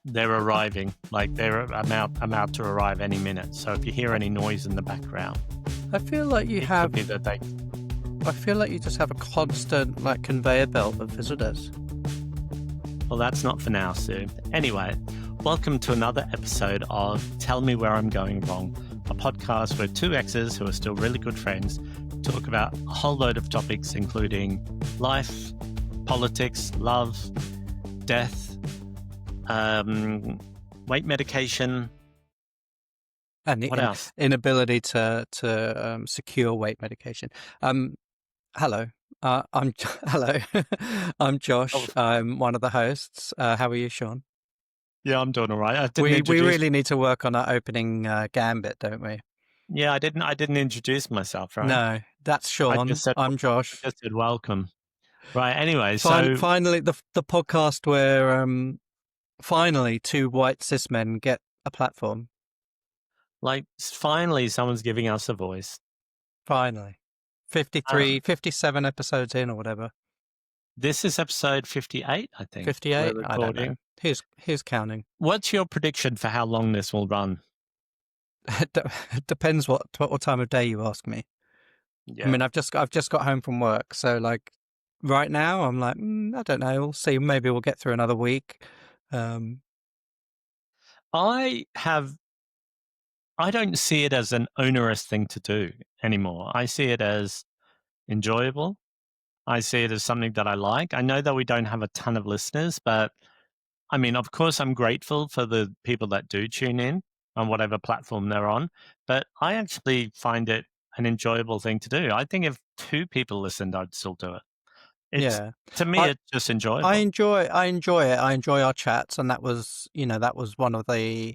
they're arriving. Like they're about to arrive any minute. So if you hear any noise in the background, I feel like you it have. could be that they. I feel like you just have a constant conveyor belt of visitors. Well, that's not for now, Sue. Anyway, welcome to another episode of Tell Me Where I'm Going Wrong, a podcast where two exes who are still really good friends talk about a whole load of topics, including life, politics, love, death, weight medication, And what else? Inability to secure weight medication. Hello. Hello. I'm Josh. Oh. I'm one of the hosts. How are you, Sean? Yeah, I'm doing all right. We really need to work on our opening gambit, don't we? Yeah, I didn't introduce myself, right? No, that's Sean. I'm Josh. I just said welcome. Right. Anyway, so finally, the podcast where finally two white cis men get a platform. like finally someone's giving us a voice. Finally, 57 episodes in or whatever. This is episode 58, I think. 58. I don't know. Here's counting. What's your prediction for how long this will run? It depends what time of day you ask me. Yeah. I mean, I've just got home from work, so like right now I'm like, I don't know. We'll see. Maybe we'll get through another week. I don't see it as an onerous thing to do anymore. I see it as enjoyable. I see it as something that I like. I know that we don't have a ton of listeners, but I mean, of course, I'm grateful for the people that do tune in on whatever platform they're on, but I actually find it an enjoyable thing to do. I think if two people listened, I'd still do it. To me, it's just enjoyable. I enjoy it. I enjoy our chats, and that was one of the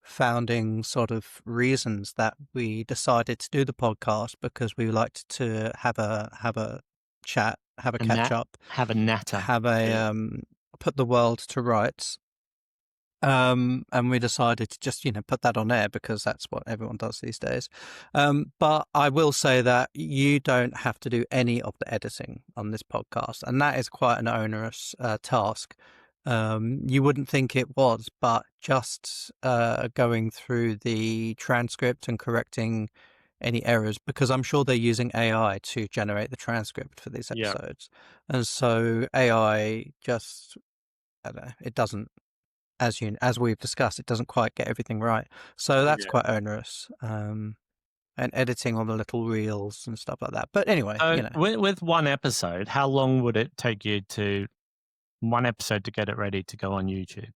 founding sort of reasons that we decided to do the podcast, because we liked to have a chat, have a catch up, have a natter, have a put the world to rights. And we decided to just, put that on air because that's what everyone does these days. But I will say that you don't have to do any of the editing on this podcast, and that is quite an onerous task. You wouldn't think it was, but just going through the transcript and correcting any errors, because I'm sure they're using AI to generate the transcript for these episodes. Yeah. And so AI just, I don't know, it doesn't, as we've discussed, it doesn't quite get everything right. So that's quite onerous. And editing on the little reels and stuff like that. But anyway, with one episode, how long would it take you one episode to get it ready to go on YouTube?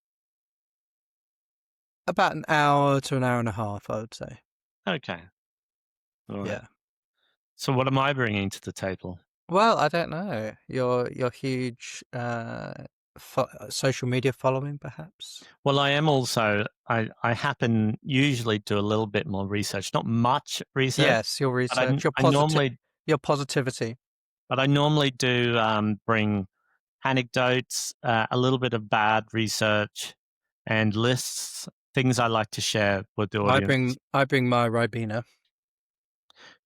About an hour to an hour and a half, I would say. Okay. All right. Yeah. So what am I bringing to the table? Well, I don't know. Your huge social media following, perhaps? Well, I am also, I happen usually do a little bit more research, not much research. Yes, your research, your positivity. But I normally do bring anecdotes, a little bit of bad research, and lists, things I like to share with the audience. I bring my Ribena.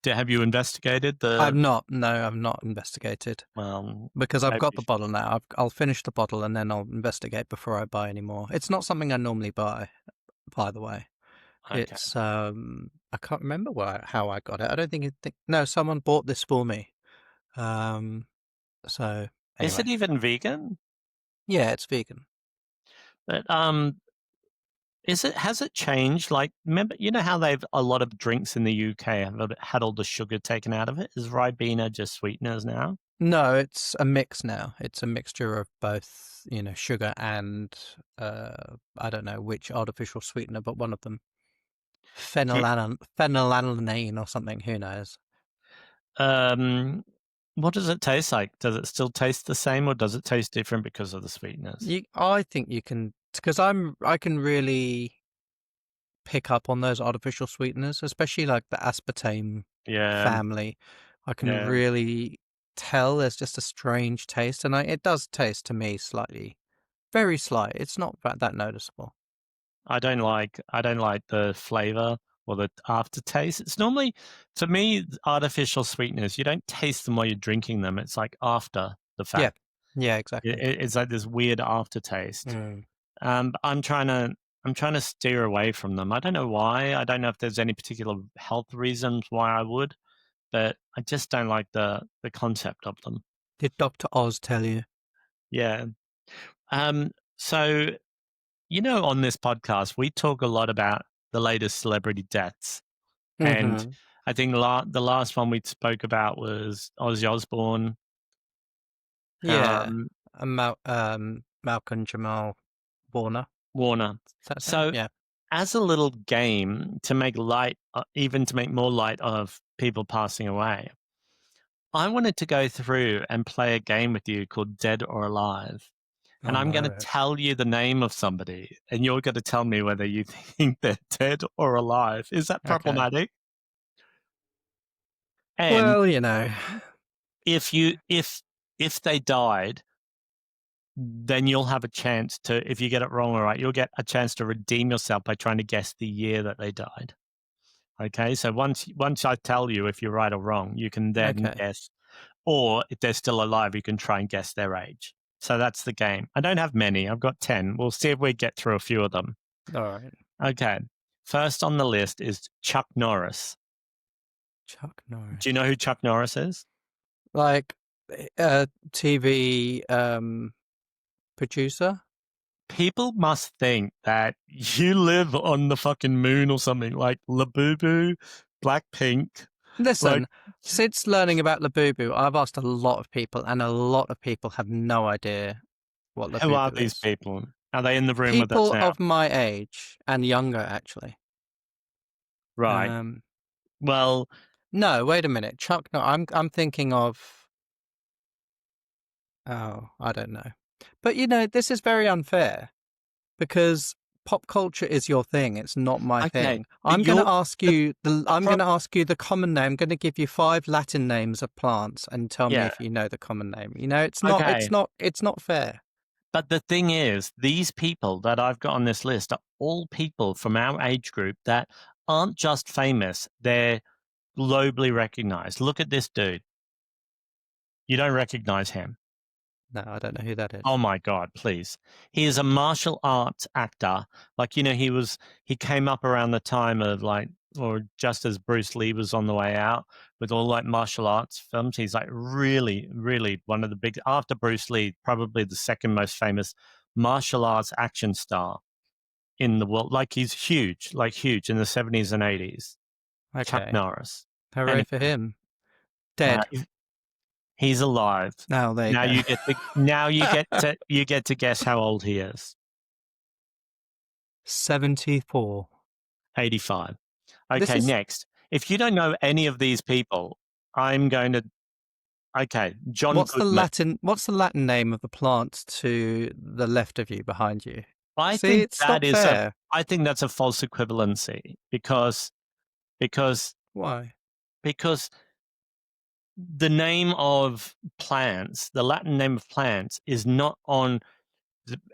Have you investigated the? I've not. No, I've not investigated. Well, because I've got the bottle now. I'll finish the bottle and then I'll investigate before I buy any more. It's not something I normally buy, by the way. Okay. It's I can't remember how I got it. I don't think no, someone bought this for me. So anyway. Is it even vegan? Yeah, it's vegan. But has it changed? Like, remember, how a lot of drinks in the UK have had all the sugar taken out of it? Is Ribena just sweeteners now? No, it's a mix now. It's a mixture of both, sugar and I don't know which artificial sweetener, but one of them. Phenylalanine or something, who knows? What does it taste like? Does it still taste the same, or does it taste different because of the sweetness? I think you can, because I can really pick up on those artificial sweeteners, especially like the aspartame family. I can really tell there's just a strange taste, and it does taste to me slightly, very slight. It's not that noticeable. I don't like the flavor or the aftertaste. It's normally, to me, artificial sweeteners, you don't taste them while you're drinking them. It's like after the fact. Yeah, exactly. It's like this weird aftertaste. But I'm trying to steer away from them. I don't know why. I don't know if there's any particular health reasons why I would, but I just don't like the concept of them. Did Dr. Oz tell you? Yeah. So on this podcast, we talk a lot about the latest celebrity deaths, and Mm-hmm. I think the last one we spoke about was Ozzy Osbourne. Yeah. Um, Malcolm Jamal Warner. Warner. Is that his name? So, Yeah. as a little game to make light, even to make more light of people passing away, I wanted to go through and play a game with you called Dead or Alive. And Oh I'm going to no. tell you the name of somebody, and you're going to tell me whether you think they're dead or alive. Is that Okay. problematic? And Well, you know. if you if they died, then you'll have a chance to, if you get it wrong or right, you'll get a chance to redeem yourself by trying to guess the year that they died. Okay, so once I tell you if you're right or wrong, you can then Okay. guess, or if they're still alive, you can try and guess their age. So that's the game. I don't have many. I've got 10. We'll see if we get through a few of them. All right. Okay. First on the list is Chuck Norris. Chuck Do you Norris. know who Chuck Norris is? Like TV producer? People must think that you live on the fucking moon or something, like Labubu, Blackpink. Like, Listen, since learning about Labubu, I've asked a lot of people, and a lot of people have no idea what who are Labubu these is. people? Are they in the room with us People now? of my age and younger, actually. Right. Um, Well, no, wait a minute, Chuck. No, I'm thinking of. Oh, I don't know. But this is very unfair because pop culture is your thing. It's not my okay. thing. But I'm going to you're ask the, you the. the I'm going prob- to ask you the common name. I'm going to give you 5 Latin names of plants and tell me yeah. if you know the common name. It's not. It's Okay. not. It's not fair. But the thing is, these people that I've got on this list are all people from our age group that aren't just famous, they're globally recognized. Look at this dude. You don't recognize him. No, I don't know who that Oh is. my God, please. He is a martial arts actor. Like, he came up around the time of like, or just as Bruce Lee was on the way out with all like martial arts films. He's like really, really one of the big, after Bruce Lee, probably the second most famous martial arts action star in the world. Like, he's huge, like huge in the 70s and 80s. Chuck Okay, Norris. hooray Anyway, for him. Dead. he's alive. Now there you go. Now you get to guess how old he is. 74. 85. This Okay, is next. If you don't know any of these people, I'm going to. Okay, John what's the Goodman. Latin name of the plant to the left of you, behind you? I See, think it's not fair. I think that's a false equivalency because Why? because the name of plants, the Latin name of plants, is not on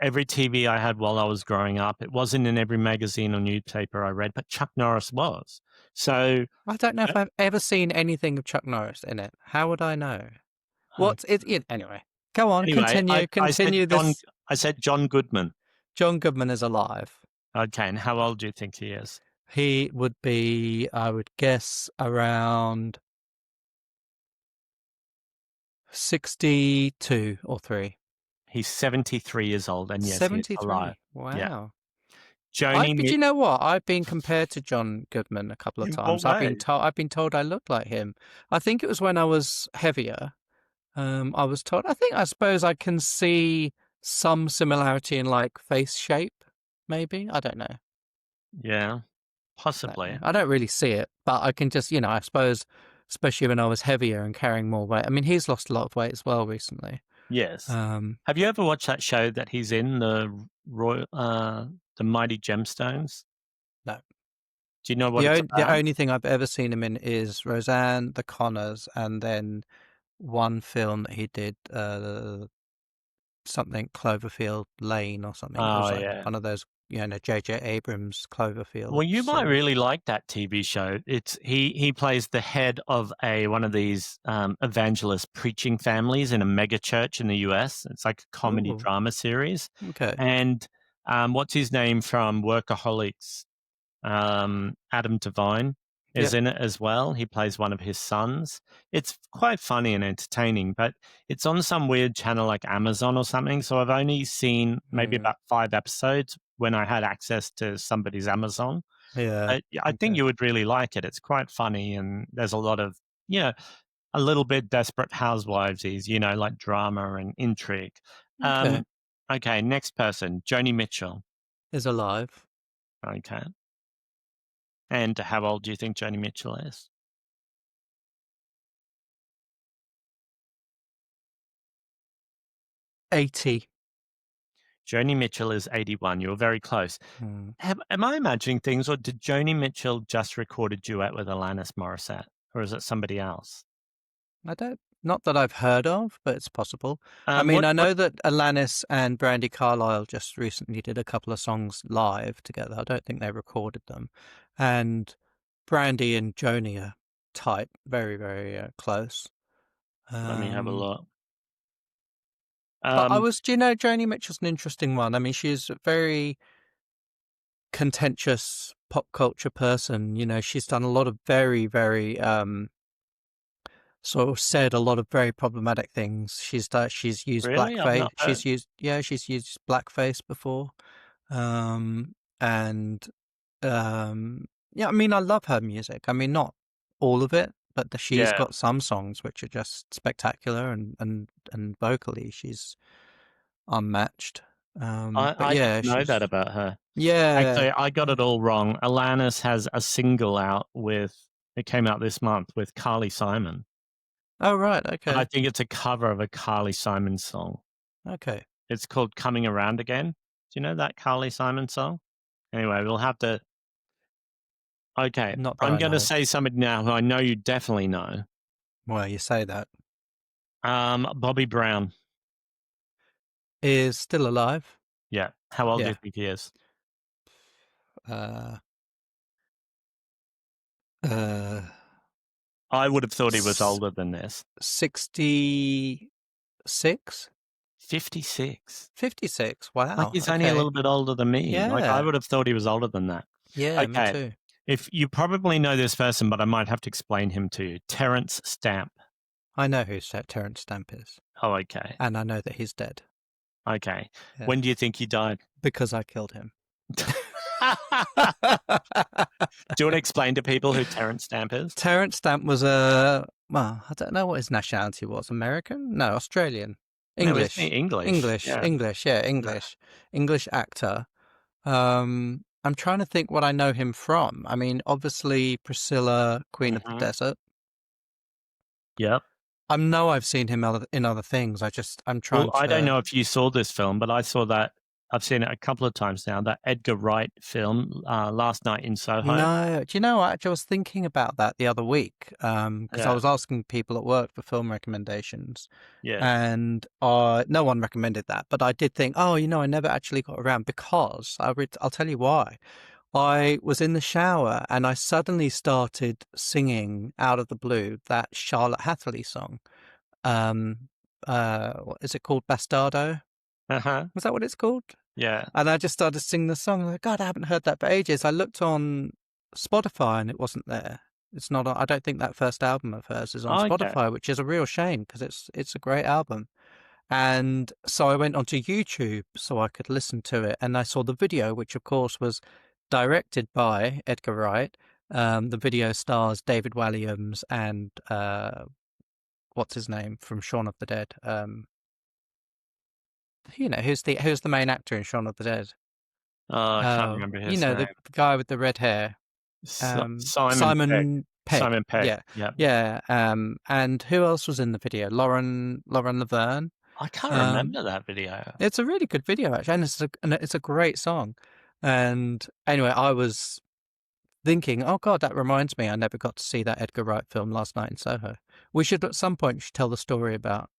every TV I had while I was growing up. It wasn't in every magazine or newspaper I read, but Chuck Norris was. So, I don't know uh, if I've ever seen anything of Chuck Norris in it. How would I know? uh, What's it? Anyway, go on. anyway, Continue. Continue this. I said John Goodman. John Goodman is alive. Okay, and how old do you think he is? He would be, I would guess, around 62 or 3. He's 73 years old, and yes, he is alive. 73. Yeah. Wow. Joni, But you know what? I've been compared to John Goodman a couple of in what times. way? I've been told I look like him. I think it was when I was heavier. I was told. I suppose I can see some similarity in like face shape. Maybe I don't know. Yeah, I don't know. possibly. I don't really see it, but I can just I suppose, especially when I was heavier and carrying more weight. I mean, he's lost a lot of weight as well recently. Yes. Um, Have you ever watched that show that he's in, the Mighty Gemstones? no. Do you know what it's The about? only thing I've ever seen him in is Roseanne, The Connors, and then one film that he did, something Cloverfield Lane or something. It was Oh, like yeah. one of those, J.J. Abrams Cloverfield Well, you might series. really like that TV show. It's he plays the head of one of these evangelist preaching families in a mega church in the US. It's like a comedy Ooh, drama series, okay. and What's his name from Workaholics? Adam Devine is Yep. in it as well. He plays one of his sons. It's quite funny and entertaining, but it's on some weird channel like Amazon or something. So I've only seen maybe Mm. about 5 episodes when I had access to somebody's Amazon. Yeah. I think Okay. you would really like it. It's quite funny, and there's a lot of, you know, a little bit Desperate Housewivesies, like drama and intrigue. Okay. Um, okay, next person, Joni Mitchell. Is alive. Okay. And how old do you think Joni Mitchell is? 80. Joni Mitchell is 81. You were very close. Hmm. Am I imagining things, or did Joni Mitchell just record a duet with Alanis Morissette, or is it somebody else? Not that I've heard of, but it's possible. I mean, What? I What? know that Alanis and Brandy Carlisle just recently did a couple of songs live together. I don't think they recorded them. And Brandy and Joni are tight, very, very close. Let me have a Um, look. but Um, do you know, Joni Mitchell's an interesting one. I mean, she's a very contentious pop culture person. She's done a lot of very, very sort of said a lot of very problematic things. She's used really? I've blackface. not heard. She's used blackface before. Um, and yeah, I mean, I love her music. I mean, not all of it, but she's Yeah, got some songs which are just spectacular, and vocally she's unmatched. But I yeah, didn't know that she's about her. yeah, Actually, I got yeah. it all wrong. Alanis has a single out it came out this month with Carly Simon. Oh right, But I okay, think it's a cover of a Carly Simon song. okay. It's called Coming Around Again. Do you know that Carly Simon song? Anyway, we'll have to. Okay, Not that I'm I going to know. say somebody now who I know you definitely know. Well, you say that Bobby Brown. is still alive. Yeah. How old do you Yeah. think he is? Uh, uh, I would have thought he was s- older than this. 66? 56. 56. Like, Wow. he's only a Okay. little bit older than me. Like, I Yeah. would have thought he was older than that. Yeah, me Okay. too. If you probably know this person, but I might have to explain him to you. Terence Stamp. I know who Terence Stamp is, Oh, okay. and I know that he's dead. Okay. Yeah. When do you think he died? Because I killed him. Do you want to explain to people who Terence Stamp is? Terence Stamp was well, I don't know what his nationality was. American? No, Australian. No, isn't he English. English? English. Yeah. English. Yeah, Yeah. English. English actor. I'm trying to think what I know him from. I mean, obviously Priscilla, Queen of the Hmm. Desert. Yep. I know I've seen him in other things. I'm Well, trying I don't to. know if you saw this film, but I saw that. I've seen it a couple of times now. That Edgar Wright film, Last Night in Soho. No, do you know what? Actually, I was thinking about that the other week because I Yeah. was asking people at work for film recommendations, Yeah. and no one recommended that. But I did think, oh, I never actually got around because I'll tell you why. I was in the shower and I suddenly started singing out of the blue that Charlotte Hatherley song. Um, what is it called? Bastardo? Uh-huh. Was that what it's called? Yeah. And I just started singing the song. I'm like, God, I haven't heard that for ages. I looked on Spotify and it wasn't there. It's not. I don't think that first album of hers is on Okay. Spotify, which is a real shame because it's a great album. And so I went onto YouTube so I could listen to it, and I saw the video, which of course was directed by Edgar Wright. The video stars David Walliams and what's his name from Shaun of the Dead. Who's the main actor in Shaun of the Dead? Oh, I can't Oh, remember his name. the guy with the red hair. Simon Pegg. Simon Pegg. Simon Pegg. Yeah, Yeah. yeah. And who else was in the video? Lauren Laverne. I can't Um, remember that video. it's a really good video actually, and it's a great song. And anyway, I was thinking, oh God, that reminds me, I never got to see that Edgar Wright film Last Night in Soho. We should at some point tell the story about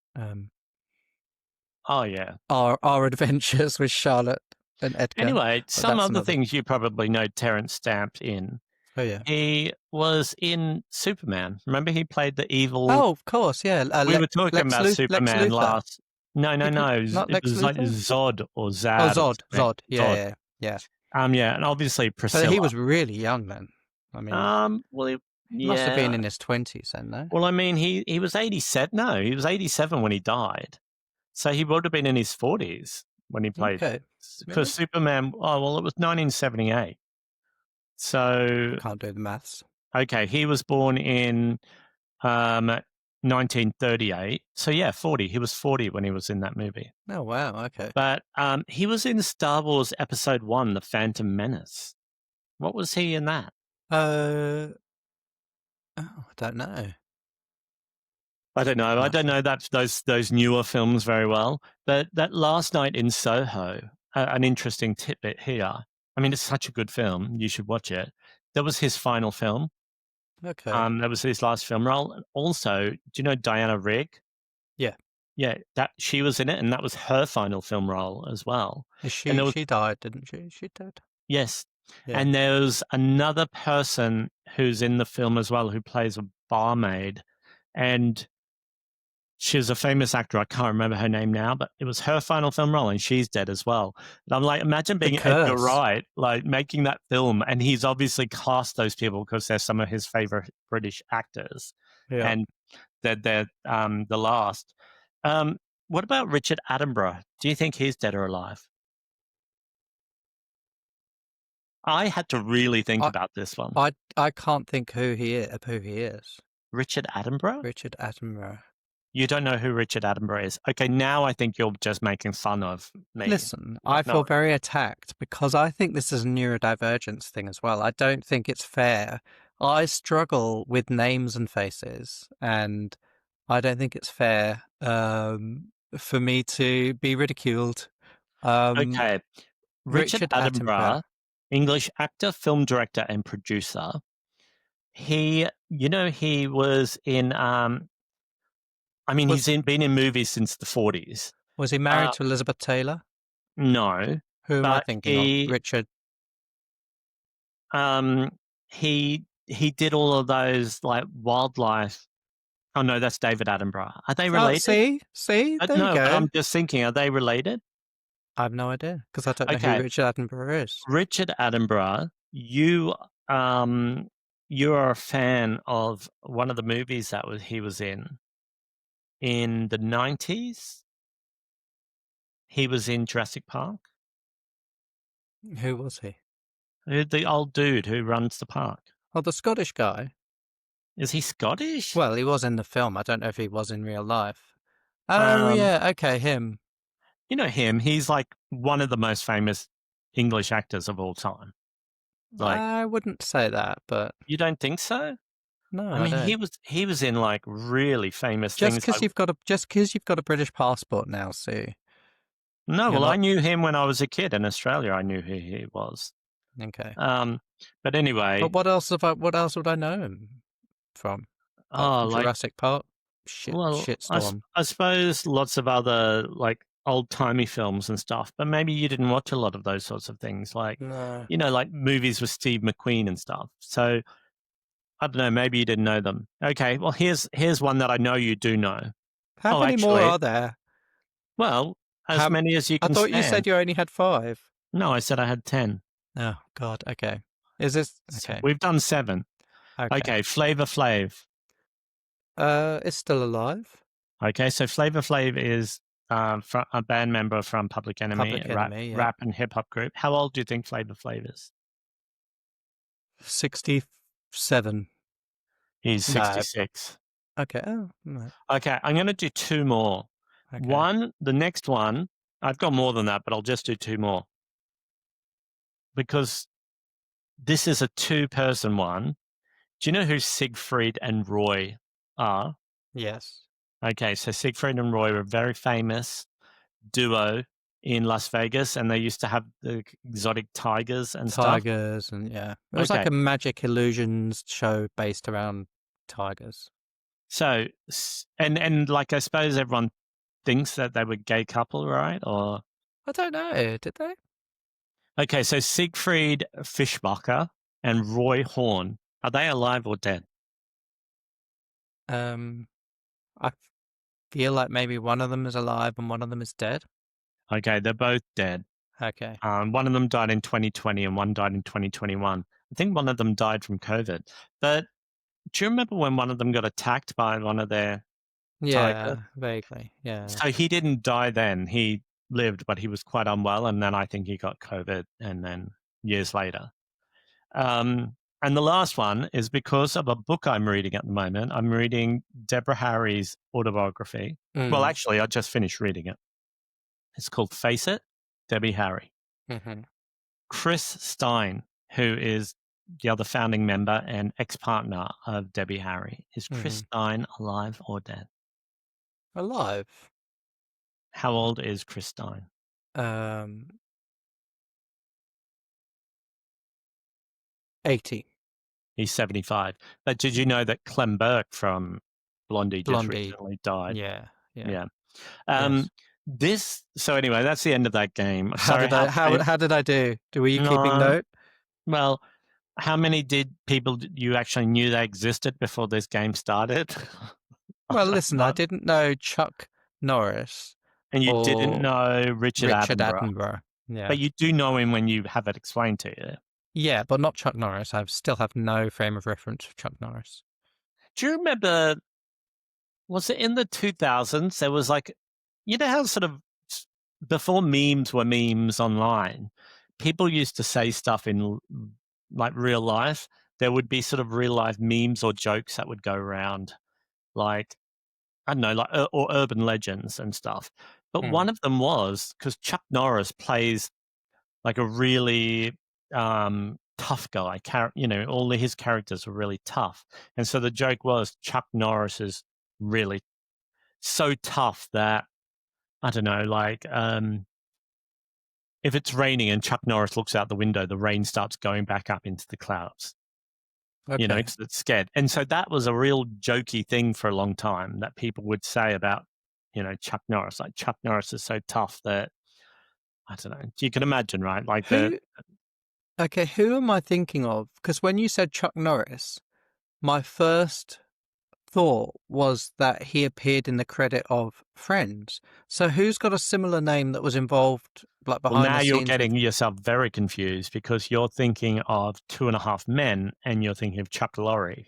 Oh, yeah. our adventures with Charlotte and Edgar, Anyway, but some that's other another. things you probably know Terence Stamp in. Oh yeah. He was in Superman. Remember he played the evil. Oh, of course, yeah. We were talking about Lex Superman Luthor. last. No, no, He could no. not It Lex was like Luthor. Zod or Oh, Zad or Zod, something. Zod. Yeah, Zod. yeah, yeah. Yeah, and obviously But he Priscilla. was really young then. I mean, Well, he must have been yeah. in his 20s then, no? Well, I mean, he was 87. No, he was 87 when he died. So he would have been in his 40s when he played. Okay. Because Really? Superman. Oh well, it was 1978. I So can't do the maths. okay, he was born in 1938. So yeah, 40. He was 40 when he was in that movie. Oh, wow. Okay. But he was in Star Wars Episode 1, The Phantom Menace. What was he in that? Uh, oh, I don't know. I don't know. I don't know that those newer films very well. But that Last Night in Soho, an interesting tidbit here. I mean, it's such a good film. You should watch it. That was his final film. Okay. That was his last film role. And also, do you know Diana Rigg? Yeah. Yeah, that she was in it, and that was her final film role as well. Is And she there was she died, didn't she? She did. yes, Yeah. and there's another person who's in the film as well who plays a barmaid, and she's a famous actor. I can't remember her name now, but it was her final film role, and she's dead as well. And I'm like, imagine The being Edgar Curse. Wright, like making that film, and he's obviously cast those people because they're some of his favorite British actors, Yeah. and they're the last. Um, what about Richard Attenborough? Do you think he's dead or alive? I had to really think I about this one. I can't think who he is. Richard Attenborough? Richard Attenborough. You don't know who Richard Attenborough is? Okay, now I think you're just making fun of me. Listen, Not I feel knowing. very attacked because I think this is a neurodivergence thing as well. I don't think it's fair. I struggle with names and faces, and I don't think it's fair for me to be ridiculed. Um, Okay, Richard Richard Attenborough Attenborough, English actor, film director, and producer. He was in. I mean, was been in movies since the 40s. was he married Uh, to Elizabeth Taylor? no, Who am I but thinking of? Richard. um, he did all of those like wildlife. Oh no, that's David Attenborough. Are they Oh, related? see, there you No, but go. I'm just thinking, are they related? I have no idea because I don't know who Okay, Richard Attenborough is. Richard Attenborough, um you are a fan of one of the movies that he was in the 90s. He was in Jurassic Park. Who was he? The old dude who runs the park. Oh, the Scottish guy. Is he Scottish? Well, he was in the film. I don't know if he was in real life. Oh, Um, yeah. Okay, him. you know him. He's like one of the most famous English actors of all time. Like, I wouldn't say that, but you don't think so? no, I I mean, don't. he was in like really famous things. Like, Just because you've got a British passport now, Sue, no, you're well, I not knew him when I was a kid in Australia. I knew who he was. okay. Um, but But anyway, what else would I know him from? Apart oh, from like, Jurassic Park? well, Shitstorm. I suppose lots of other like old timey films and stuff. But maybe you didn't watch a lot of those sorts of things, like No. like movies with Steve McQueen and stuff. So I don't know. Maybe you didn't know them. Okay, well, here's one that I know you do know. How Oh, many more actually, are there? well, as How many as you I can thought you said stand. you only had 5. No, I said I had 10. Oh God, okay. Is this So okay? we've done 7. Okay. Okay, Flavor Flav. It's still alive. Okay, so Flavor Flav is a band member from Public Enemy, Public a rap, Enemy, yeah. rap and hip hop group. How old do you think Flavor Flav is? 67. He's No. 66. Okay. Oh, no. Okay, I'm going to do 2 more. Okay. The next one, I've got more than that, but I'll just do 2 more because this is a 2-person one. Do you know who Siegfried and Roy are? Yes. Okay, so Siegfried and Roy were a very famous duo in Las Vegas, and they used to have the exotic tigers and stuff. Tigers and yeah. It was like Okay, a magic illusions show based around tigers. so and like I suppose everyone thinks that they were a gay couple, right? Or I don't know. Did they? okay, so Siegfried Fischbacher and Roy Horn, are they alive or dead? Um, I feel like maybe one of them is alive and one of them is dead. Okay, they're both dead. Okay. One of them died in 2020 and one died in 2021. I think one of them died from COVID. But do you remember when one of them got attacked by one of their tigers? Yeah, vaguely. Yeah. So he didn't die then. He lived, but he was quite unwell. And then I think he got COVID and then years later. And the last one is because of a book I'm reading at the moment. I'm reading Deborah Harry's autobiography. Well, Mm. actually, I just finished reading it. It's called Face It, Debbie Harry. Mm-hmm. Chris Stein, who is the other founding member and ex-partner of Debbie Harry. Is Chris Mm-hmm. Stein alive or dead? Alive. How old is Chris Stein? Um, 80. He's 75. But did you know that Clem Burke from Blondie just Blondie. recently died? Yeah. Yeah. Yeah. Yes. So anyway, that's the end of that game. How Sorry, did I? How did I do? Were you keeping no, note? well, how many people you actually knew they existed before this game started? I Well, don't listen, I know. didn't know Chuck Norris And you didn't or know Richard Richard Attenborough, Attenborough. but Yeah. you do know him when you have it explained to you. Yeah, but not Chuck Norris. I still have no frame of reference for Chuck Norris. Do you remember, was it in the 2000s? There was like, you know how sort of before memes were memes online, people used to say stuff in like real life. There would be sort of real life memes or jokes that would go around, like, I don't know, like, or urban legends and stuff. But Hmm. one of them was because Chuck Norris plays like a really tough guy. All of his characters were really tough. And so the joke was Chuck Norris is really so tough that, I don't know, like, if it's raining and Chuck Norris looks out the window, the rain starts going back up into the clouds, Okay. because it's scared. And so that was a real jokey thing for a long time that people would say about, Chuck Norris. Like, Chuck Norris is so tough that, I don't know. You can imagine, right? Like Who? Okay, who am I thinking of? Because when you said Chuck Norris, my first thought was that he appeared in the credit of Friends. So who's got a similar name that was involved, like well, behind now the you're scenes with getting yourself very confused because you're thinking of Two and a Half Men and you're thinking of Chuck Lorre.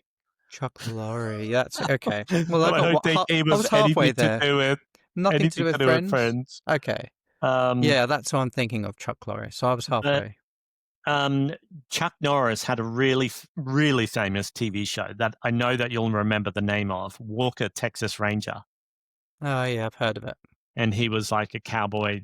Chuck Lorre? That's okay. Well, I don't think he I was was halfway anything to there. do with Nothing to do anything to with do with Friends. Friends. Okay. Um, Yeah, that's who I'm thinking of, Chuck Lorre. So I was but halfway. Chuck Norris had a really, really famous TV show that I know that you'll remember the name of, Walker, Texas Ranger. Oh, yeah, I've heard of it. And he was like a cowboy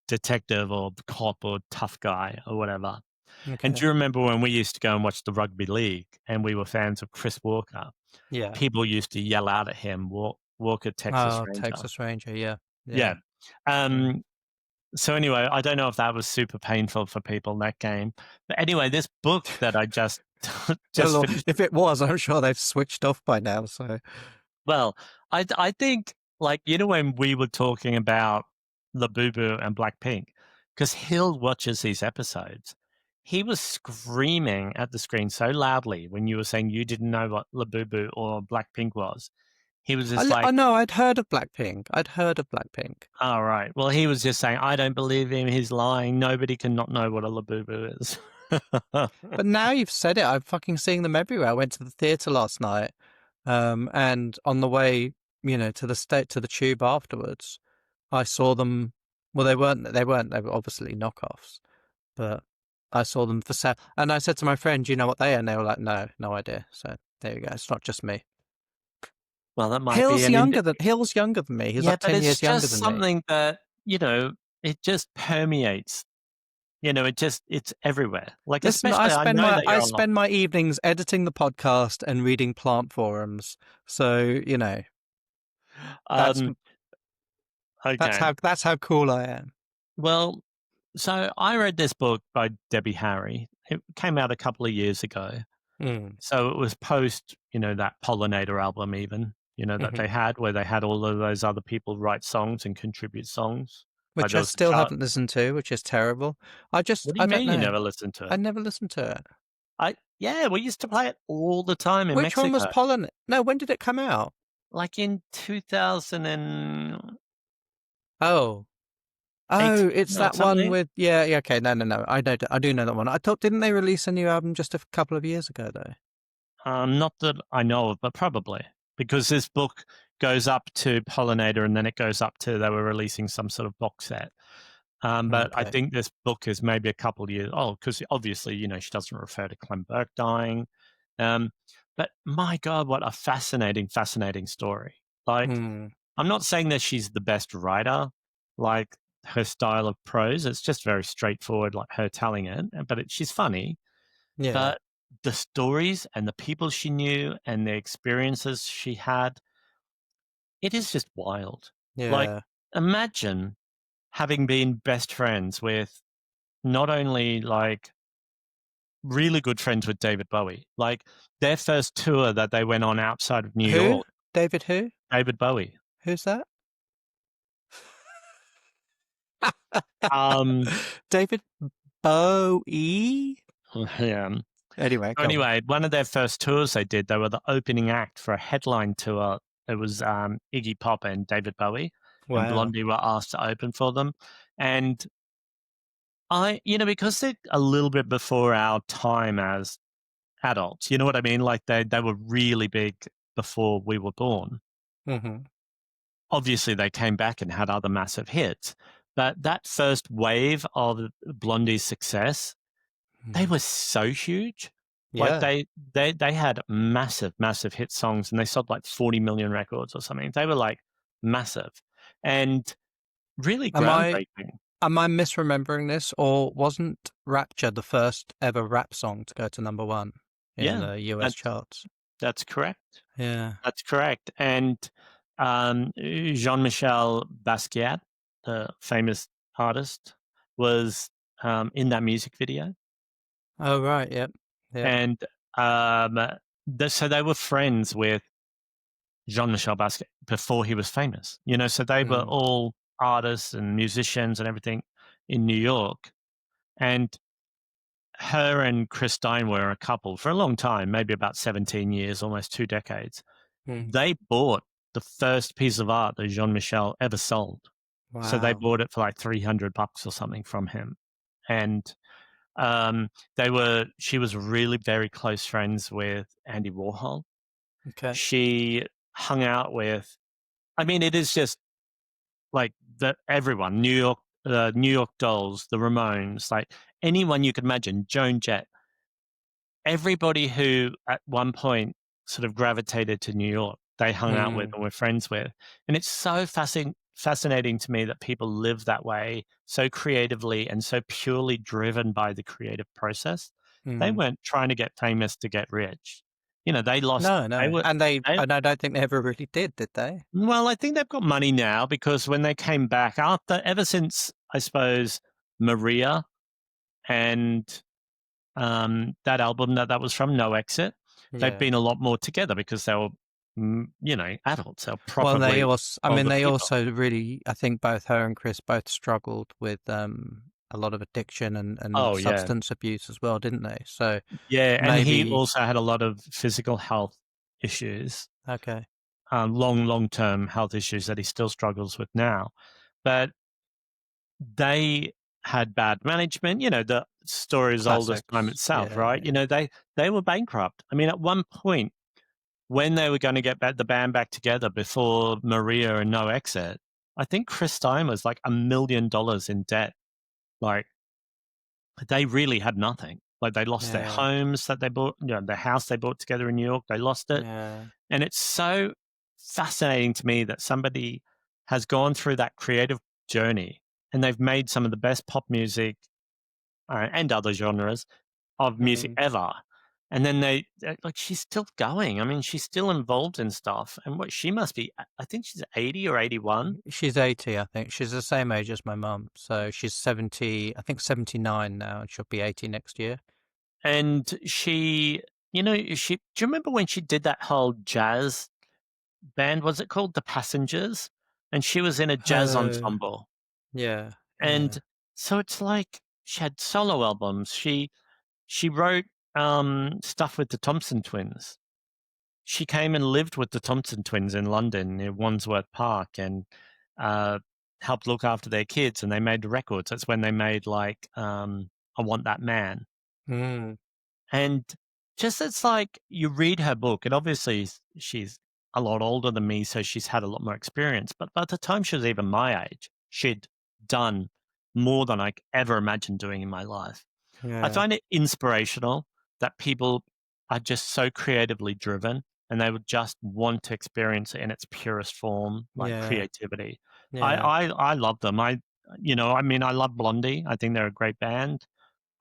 detective or cop or tough guy or whatever. And do Okay. you remember when we used to go and watch the rugby league and we were fans of Chris Walker? Yeah. People used to yell out at him, Walker, Texas Oh, Ranger. Texas Ranger. Yeah. Yeah. Yeah. Yeah. So anyway, I don't know if that was super painful for people in that game. But anyway, this book that I just Well, just finished. if it was, I'm sure they've switched off by now. So, Well, I think, like, when we were talking about Labubu and Blackpink, because Hill watches these episodes, he was screaming at the screen so loudly when you were saying you didn't know what Labubu or Blackpink was. He was just I like, know I'd heard of Blackpink. I'd heard of Blackpink. "All right." Well, he was just saying, "I don't believe him. He's lying. Nobody can not know what a Labubu is." But now you've said it, I'm fucking seeing them everywhere. I went to the theatre last night, and on the way, to the tube afterwards, I saw them. Well, they were obviously knockoffs, but I saw them for sale. And I said to my friend, "Do you know what they are?" And they were like, "No, no idea." So there you go. It's not just me. Well, that might be an Hill's younger than me. He's yeah, like but 10 it's years younger just than me. something that, it just permeates. It's everywhere. Like, Listen, especially I know that I you're online. spend my evenings editing the podcast and reading plant forums. So, that's Um, okay. that's how cool I am. Well, so I read this book by Debbie Harry. It came out a couple of years ago. Mm. So it was post, that Pollinator album even, that Hmm. they had where they had all of those other people write songs and contribute songs. Like Which there I was a still chart. haven't listened to, which is terrible. What do I you don't mean you know. never listened to I it? never listened to it. Yeah, we used to play it all the time in Which one was Mexico. Pollen? No, when did it come out? like in 2018 Oh. Oh, it's or that one something. with yeah, okay, no, no, no. I do know that one. I thought didn't they release a new album just a couple of years ago though? Not that I know of, but probably because this book goes up to Pollinator and then it goes up to they were releasing some sort of box set. But I Okay. think this book is maybe a couple of years old because obviously, she doesn't refer to Clem Burke dying. Um, but my God, what a fascinating, fascinating story. Like, Mm, I'm not saying that she's the best writer, like her style of prose. It's just very straightforward, like her telling it, but she's funny. yeah, But the stories and the people she knew and the experiences she had, it is just wild. Like, yeah. imagine having been best friends with not only like really good friends with David Bowie, like their first tour that they went on outside of New Who? York, David who? David Bowie. Who's that? Um, David Bowie? yeah. Anyway, So go on. anyway, one of their first tours they did, they were the opening act for a headline tour. It was Iggy Pop and David Bowie, and Wow. Blondie were asked to open for them. And because they're a little bit before our time as adults, you know what I mean? Like they were really big before we were born. Mhm. Obviously, they came back and had other massive hits, but that first wave of Blondie's success, they Mm. were so huge. Like Yeah. they had massive, massive hit songs, and they sold like 40 million records or something. They were like massive and really Am I groundbreaking. am I misremembering this, or wasn't Rapture the first ever rap song to go to number one in Yeah, the US that's charts? that's correct. Yeah. That's correct. And Jean-Michel Basquiat, the famous artist, was in that music video. Oh, right, yep. Yep. And um, so they were friends with Jean-Michel Basquiat before he was famous. So they were Mm, all artists and musicians and everything in New York. And her and Chris Stein were a couple for a long time, maybe about 17 years, almost 2 decades. mm. They bought the first piece of art that Jean-Michel ever sold. So they Wow. bought it for like $300 or something from him. And she was really very close friends with Andy Warhol. Okay. She hung out with, I mean, it is just like everyone, New York Dolls, the Ramones, like anyone you could imagine, Joan Jett, everybody who at one point sort of gravitated to New York, they hung out with Mm, and were friends with. And it's so fascinating to me that people live that way so creatively and so purely driven by the creative process. They mm. weren't trying to get famous to get rich. They lost, No, they no. were, they, And I don't think they ever really did they? well, I think they've got money now because when they came back ever since, I suppose, Maria and that album that was from No Exit, they've Yeah. been a lot more together because they were, adults. They were Well, they properly also, I mean, older they people. also really, I think both her and Chris both struggled with a lot of addiction and Oh, yeah. substance abuse as well, didn't they? So Yeah, and he maybe, also had a lot of physical health issues, okay, long-term health issues that he still struggles with now. But they had bad management. The story is old as time classics. itself, Yeah, right? yeah. They were bankrupt. I mean, at one point, when they were going to get the band back together before Maria and No Exit, I think Chris Stein was like $1 million in debt. Like they really had nothing. Like they lost their Yeah, homes that they bought, their house they bought together in New York. They lost it, yeah. and it's so fascinating to me that somebody has gone through that creative journey and they've made some of the best pop music and other genres of music Mm. ever. And then like she's still going. I mean, she's still involved in stuff. And what she must be, I think she's 80 or 81. She's 80, I think. She's the same age as my mum. So she's 70, I think 79 now, and she'll be 80 next year. And do you remember when she did that whole jazz band? Was it called The Passengers? And she was in a jazz Oh, ensemble. yeah, yeah. And so it's like she had solo albums. She wrote stuff with the Thompson twins. she came and lived with the Thompson twins in London near Wandsworth Park and uh, helped look after their kids. And they made records. That's when they made like "I Want That Man." Mm. And just it's like you read her book, and obviously she's a lot older than me, so she's had a lot more experience. But by the time she was even my age, she'd done more than I ever imagined doing in my life. I Yeah. find it inspirational that people are just so creatively driven and they would just want to experience it in its purest form, like Yeah. creativity. Yeah. I love them. I mean, I love Blondie. I think they're a great band.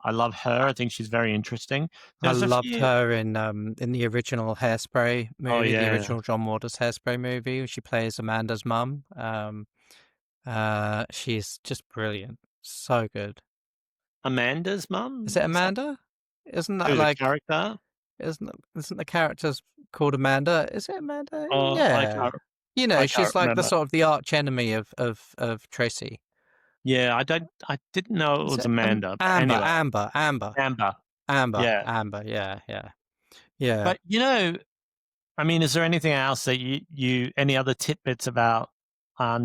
I love her. I think she's very interesting. I There's a loved few. her in the original Hairspray Oh movie, the yeah, original John Waters Hairspray movie. She plays Amanda's mum. She's just brilliant. So good. Amanda's Is mum. it Is that Amanda? Isn't that who the like character? isn't the character's called Amanda? Is it Amanda? Oh, Yeah. You know, I can't she's like the remember. sort of the arch enemy of Tracy. Yeah, I didn't know it Is was it Amanda, but Amber? anyway, Amber. Yeah, Amber. Yeah, yeah, yeah. but I mean, is there anything else that any other tidbits about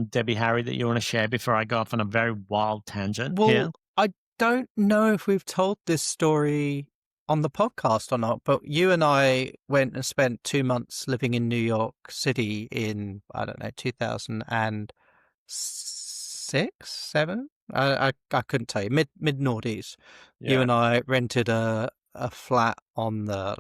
Debbie Harry that you want to share before I go off on a very wild tangent here? Well, I don't know if we've told this story on the podcast or not, but you and I went and spent 2 months living in New York City in, I don't know, 2006, seven? I couldn't tell you. Mid noughties. You Yeah, and I rented a flat on the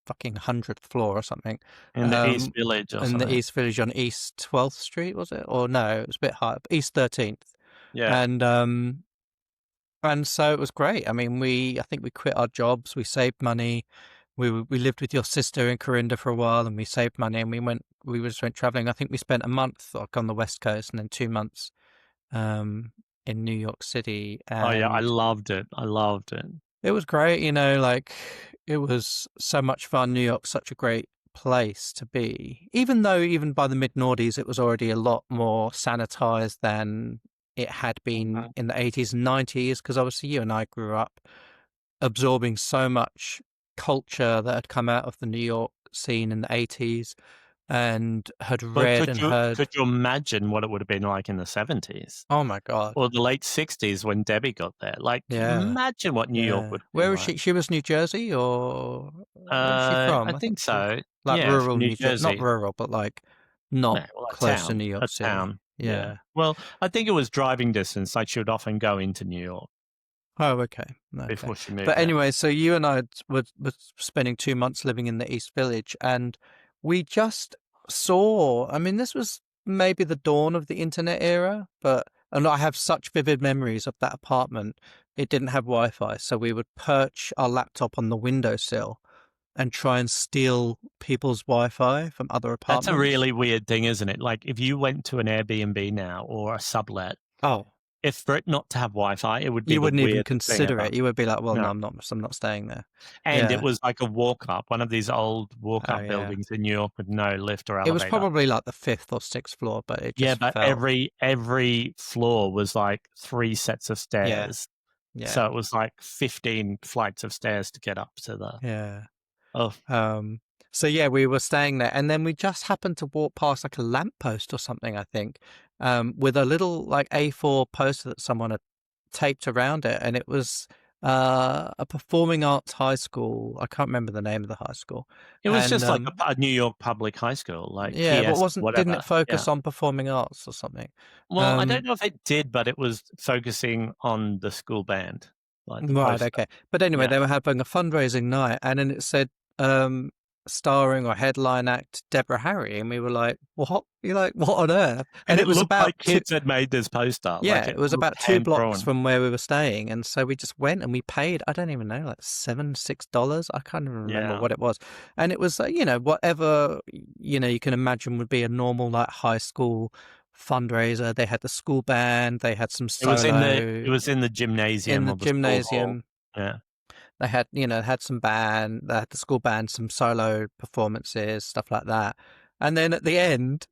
fucking 100th floor or something. in the East Village or In the something. East Village on East 12th Street, was it? Or no, it was a bit higher. East 13th. Yeah. And and so it was great. I mean, I think we quit our jobs, we saved money. We lived with your sister in Corinda for a while, and we saved money, and we just went traveling. I think we spent a month like on the West Coast, and then 2 months um, in New York City, Oh yeah, I and loved it. I loved it. it was great. You know, like it was so much fun. New York's such a great place to be, even though even by the mid noughties it was already a lot more sanitized than it had been Mhm. in the 80s and 90s, because obviously you and I grew up absorbing so much culture that had come out of the New York scene in the 80s and had But read and heard. could you imagine what it would have been like in the 70s Oh my God. or the late 60s when Debbie got there? Like, Yeah. imagine what New York Yeah. would have Where been was like. she? She was New Jersey, or where's she I from? I think think she was so. like Yeah, rural from New New Jersey, not Jersey. rural, but like not Yeah, well, close to New York a City. town. Yeah. Yeah. Well, I think it was driving distance. Like she would often go into New York Oh, okay. Okay. before she moved But there. anyway, so you and I were spending 2 months living in the East Village, and we just saw, I mean, this was maybe the dawn of the internet era, and I have such vivid memories of that apartment. It didn't have Wi-Fi, so we would perch our laptop on the windowsill and try and steal people's Wi-Fi from other That's a apartments. really weird thing, isn't it? Like if you went to an Airbnb now or a sublet, Oh, if for it not to have Wi-Fi, it would be you the wouldn't even weirdest thing consider ever. it. You would be like, well, no, No. I'm not staying there. And it Yeah. was like a walk up, one of these old walk Oh, up yeah. buildings in New York with no lift or It was elevator. probably like the fifth or sixth floor, but it Yeah, just but felt, every floor was like 3 sets of yeah, stairs. So yeah, it was like 15 flights of stairs to get up to the yeah. oh, Um, so yeah, we were staying there, and then we just happened to walk past like a lamppost or something, I think, with a little like A4 poster that someone had taped around it, and it was a performing arts high school. I can't remember the name of the high school, it was and just like a New York public high school, like yeah, but PS didn't whatever. it focus Yeah. on performing arts or something? Well, I don't Um, know if it did, but it was focusing on the school band, like the Right, poster. okay. But anyway, Yeah. they were having a fundraising night, and then it said um starring or headline act Deborah Harry, and we were like, "What?" You're like, "What on earth?" And And it it was looked about like kids had made this poster, yeah, like it it was looked about two hand blocks drawn. from where we were staying, and so we just went and we paid, I don't even know, like $6. I can't even remember Yeah. what it was. And it was whatever you can imagine would be a normal like high school fundraiser. They had the school band, they had some It solo was in the in gymnasium the or the school hall. gymnasium. Yeah. They had, had some band, they had the school band, some solo performances, stuff like that. And then at the end,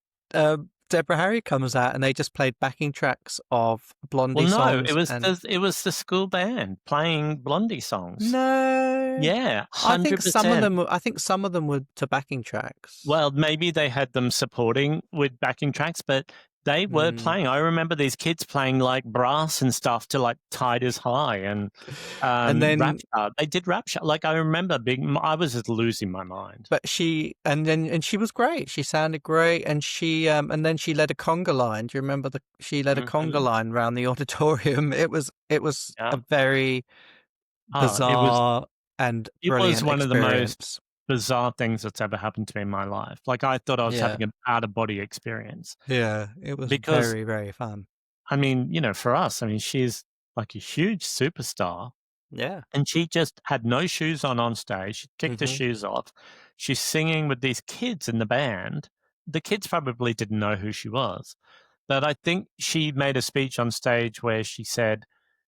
Deborah Harry comes out and they just played backing tracks of Well, Blondie no, songs and it was the school band playing Blondie songs. no. Yeah, I think some of 100%. them I think some of them were to backing tracks. Well, maybe they had them supporting with backing tracks, but they were Mm. playing. I remember these kids playing like brass and stuff to like Tide is High and And Rap then Star. They did Rap Star. Like I remember I was just losing my mind. but she was great. She sounded great and she and then she led a conga line. Do you remember she led a conga Hmm. line around the auditorium? It was Yeah. a very Oh, it was bizarre and it was brilliant one of the most experience. bizarre things that's ever happened to me in my life. Like I thought I was Yeah. having an out of body experience Yeah. It was because very, very fun. I mean, for us, I mean, she's like a huge superstar. Yeah. And she just had no shoes on stage. She kicked her Hmm. shoes off. She's singing with these kids in the band. The kids probably didn't know who she was. But I think she made a speech on stage where she said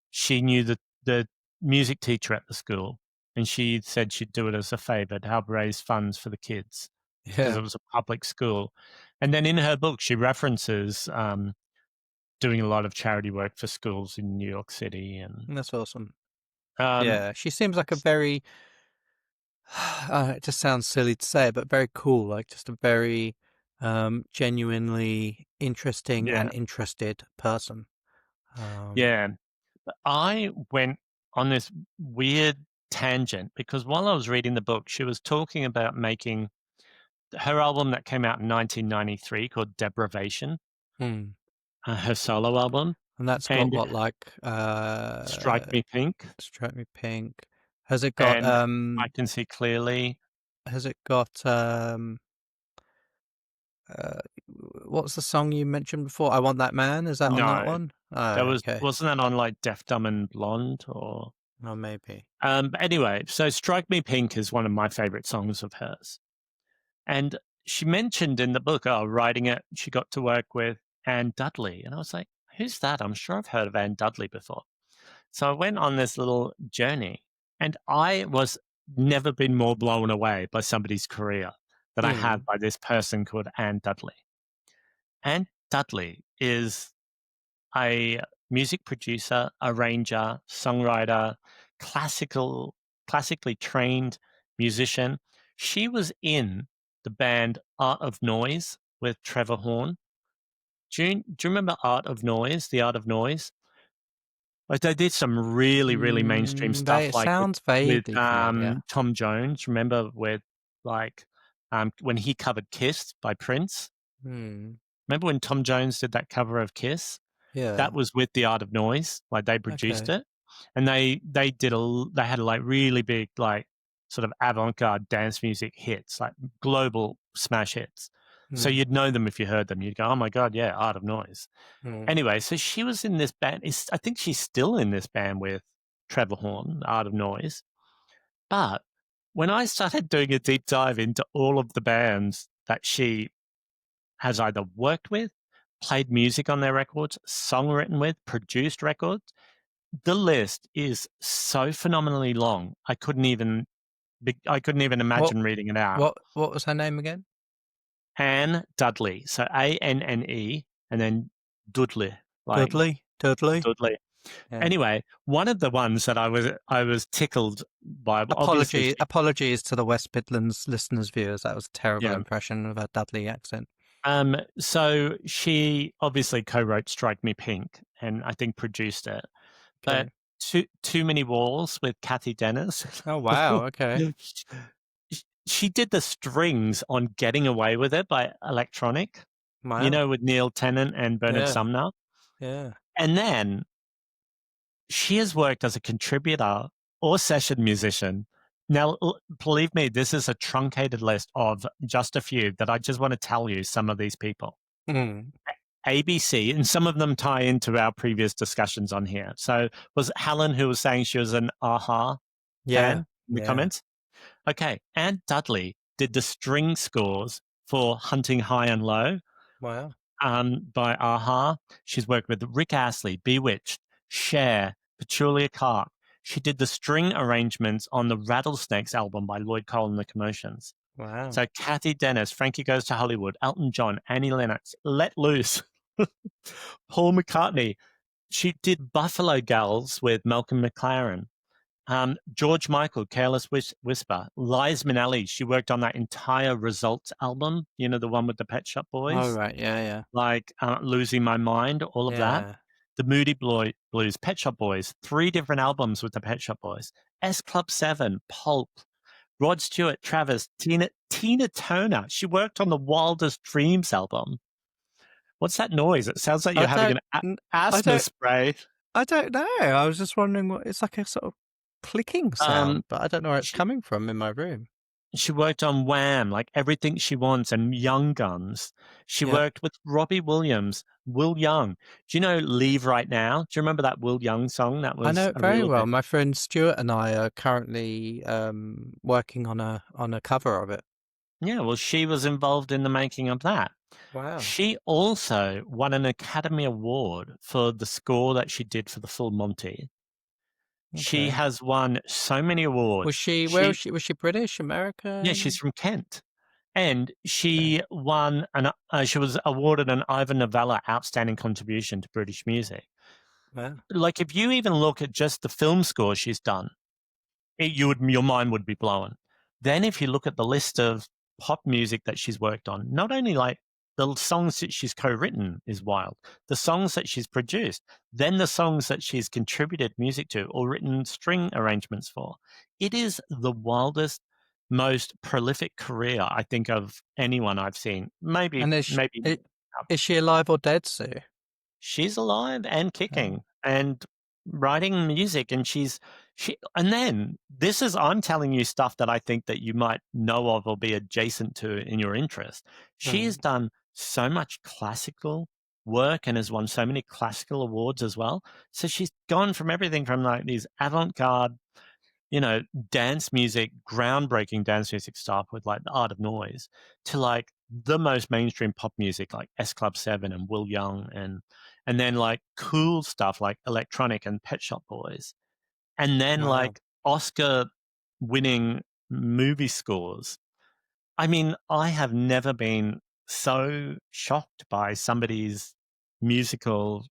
she knew the music teacher at the school. And she said she'd do it as a favor to help raise funds for the kids because Yeah. it was a public school. And then in her book, she references doing a lot of charity work for schools in New York City. And That's awesome. um, Yeah. She seems like a very it just sounds silly to say, but very cool. Like just a very genuinely interesting yeah, and interested person. Um, yeah. I went on this weird tangent because while I was reading the book, she was talking about making her album that came out in 1993 called Deprivation, hmm. her solo album, And that's got and what like Strike Me Pink, Strike Me Pink. Has it got and I Can See Clearly. has it got uh what's the song you mentioned before? I Want That Man? Is that on that No, one? Oh, that okay. wasn't that on like Deaf, Dumb and Blonde or. Oh, maybe. But anyway, so Strike Me Pink is one of my favorite songs of hers. And she mentioned in the book, writing it, she got to work with Anne Dudley. And I was like, who's that? I'm sure I've heard of Anne Dudley before. So I went on this little journey and I was never been more blown away by somebody's career than I have Hmm. by this person called Anne Dudley. Anne Dudley is a music producer, arranger, songwriter, classically trained musician. She was in the band Art of Noise with Trevor Horn. Do you remember Art of Noise? The Art of Noise. Like they did some really, really mainstream They stuff, it like sounds with vaguely familiar. Tom Jones. Remember with like when he covered "Kiss" by Prince. Hmm. Remember when Tom Jones did that cover of "Kiss"? That Yeah. was with The Art of Noise, like, they produced Okay. it, and they had, like, really big, like, sort of avant-garde dance music hits, like, global smash hits. So Hmm. you'd know them if you heard them. You'd go, "Oh my god, yeah, Art of Noise." Hmm. Anyway, so she was in this band I think she's still in this band with Trevor Horn, Art of Noise, but when I started doing a deep dive into all of the bands that she has either worked with, played music on their records, songwritten with, produced records. The list is so phenomenally long. I couldn't even What imagine reading it out. what was her name again? Anne Dudley, so Anne, and then Dudley, like Dudley. Dudley. Dudley. Yeah. Anyway, one of the ones that I was tickled by, obviously, Apologies to the West Midlands listeners, viewers. That was a terrible yeah. impression of a Dudley accent. So she obviously co-wrote "Strike Me Pink" and I think produced it. But Okay. Too Many Walls with Kathy Dennis. Oh wow. Okay. She did the strings on Getting Away with It by Electronic, Wow. with Neil Tennant and Bernard Yeah. Sumner. Yeah. And then she has worked as a contributor or session musician. Now, believe me, this is a truncated list of just a few that I just want to tell you some of these people. Mm. ABC, and some of them tie into our previous discussions on here. So, was it Helen who was saying she was an AHA Yeah. fan in the Yeah. comments? Okay, Anne Dudley did the string scores for Hunting High and Low Wow. by AHA. She's worked with Rick Astley, Bewitched, Cher, Petulia Clark. She did the string arrangements on the Rattlesnakes album by Lloyd Cole and the Commotions. Wow. So Kathy Dennis, Frankie Goes to Hollywood, Elton John, Annie Lennox, Let Loose, Paul McCartney. She did Buffalo Gals with Malcolm McLaren. George Michael, Careless Whisper. Liza Minnelli, she worked on that entire Results album, you know, the one with the Pet Shop Oh, Boys, right. Yeah, yeah. like Losing My Mind, all of that. Yeah. The Moody Blues, Pet Shop Boys, 3 different albums with the Pet Shop Boys. S Club 7, Pulp, Rod Stewart, Travis, Tina Turner. She worked on the Wildest Dreams album. What's that noise? It sounds like I you're having don't, an n- I asthma don't, spray. I don't know. I was just wondering what it's like a sort of clicking Um, sound, but I don't know where it's she, coming from in my room. she worked on Wham, like Everything She Wants and Young Guns. She Yeah. worked with Robbie Williams, Will Young. Do you know Leave Right Now? Do you remember that Will Young song? That I know was it a very real well. hit. My friend Stuart and I are currently working on a cover of it. Yeah, well, she was involved in the making of that. Wow. She also won an Academy Award for the score that she did for the Full Monty. She Okay. has won so many Was awards. she? Where was she? Was she British, Yeah, she's American? from Kent. And Okay. she was awarded an Ivor Novello Outstanding Contribution to British Music. Wow. Like, if you even look at just the film score she's done, your mind would be blown. Then if you look at the list of pop music that she's worked on, not only like the songs that she's co-written is wild, the songs that she's produced, then the songs that she's contributed music to or written string arrangements for. It is the wildest, most prolific career I think of anyone I've seen. Maybe, And maybe is she alive or dead, Sue? she's alive and Oh. kicking and writing music, and she and then this is I'm telling you stuff that I think that you might know of or be adjacent to in your interest. She has Right. done so much classical work and has won so many classical awards as well. So she's gone from everything from like these avant-garde, you know, dance music, groundbreaking dance music stuff with like the Art of Noise to like the most mainstream pop music like S Club 7 and Will Young and then like cool stuff like electronic and Pet Shop Boys. And then Wow. like Oscar winning movie scores. I mean, I have never been so shocked by somebody's musical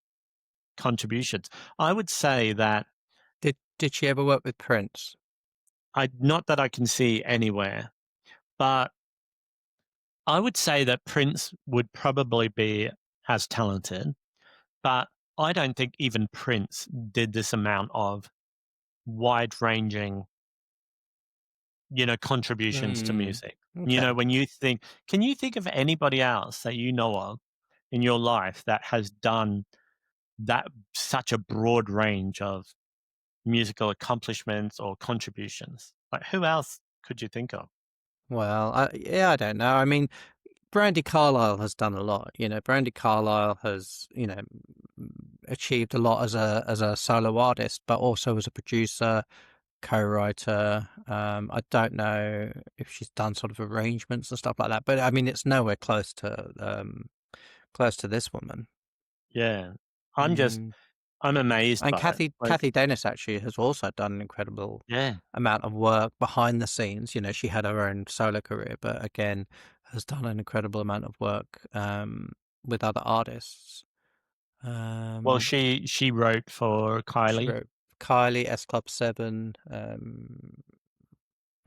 contributions. I would say that Did she ever work with Prince? I not that I can see anywhere, but I would say that Prince would probably be as talented, but I don't think even Prince did this amount of wide-ranging, you know, contributions to Hmm. music. You Okay. know, when you think can you think of anybody else that you know of in your life that has done that such a broad range of musical accomplishments or contributions? Like, who else could you think of? Well, yeah, I don't know. I mean, Brandy Carlisle has done a lot. Brandy Carlisle has, achieved a lot as a solo artist, but also as a producer, co-writer. I don't know if she's done sort of arrangements and stuff like that, but I mean, it's nowhere close to this woman. Yeah. I'm just Mm. I'm amazed And by it. Like, Kathy Dennis actually has also done an incredible yeah. amount of work behind the scenes. She had her own solo career, but again, has done an incredible amount of work with other artists. Well, Um, she wrote for she Kylie. wrote Kylie, S Club 7,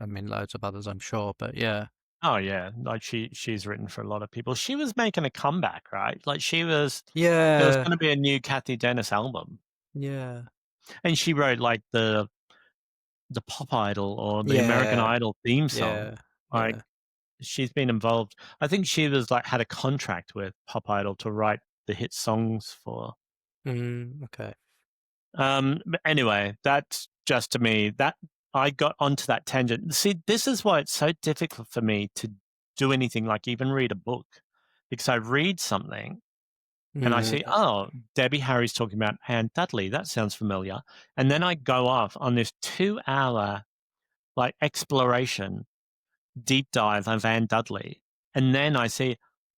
I mean, loads of others, I'm sure, but yeah. Oh yeah, like she's written for a lot of people. She was making a comeback, right? Like there was Yeah, going to be a new Kathy Dennis album, yeah, and she wrote like the Pop Idol or the American yeah, Idol theme song. yeah, Like yeah. she's been involved. I think she was like had a contract with Pop Idol to write the hit songs for. Okay. But anyway, that's just to me that I got onto that tangent. See, this is why it's so difficult for me to do anything like even read a book because I read something and I Mm, see, oh, Debbie Harry's talking about Anne Dudley. That sounds familiar. And then I go off on this 2 hour like exploration deep dive of Anne Dudley. And then I see,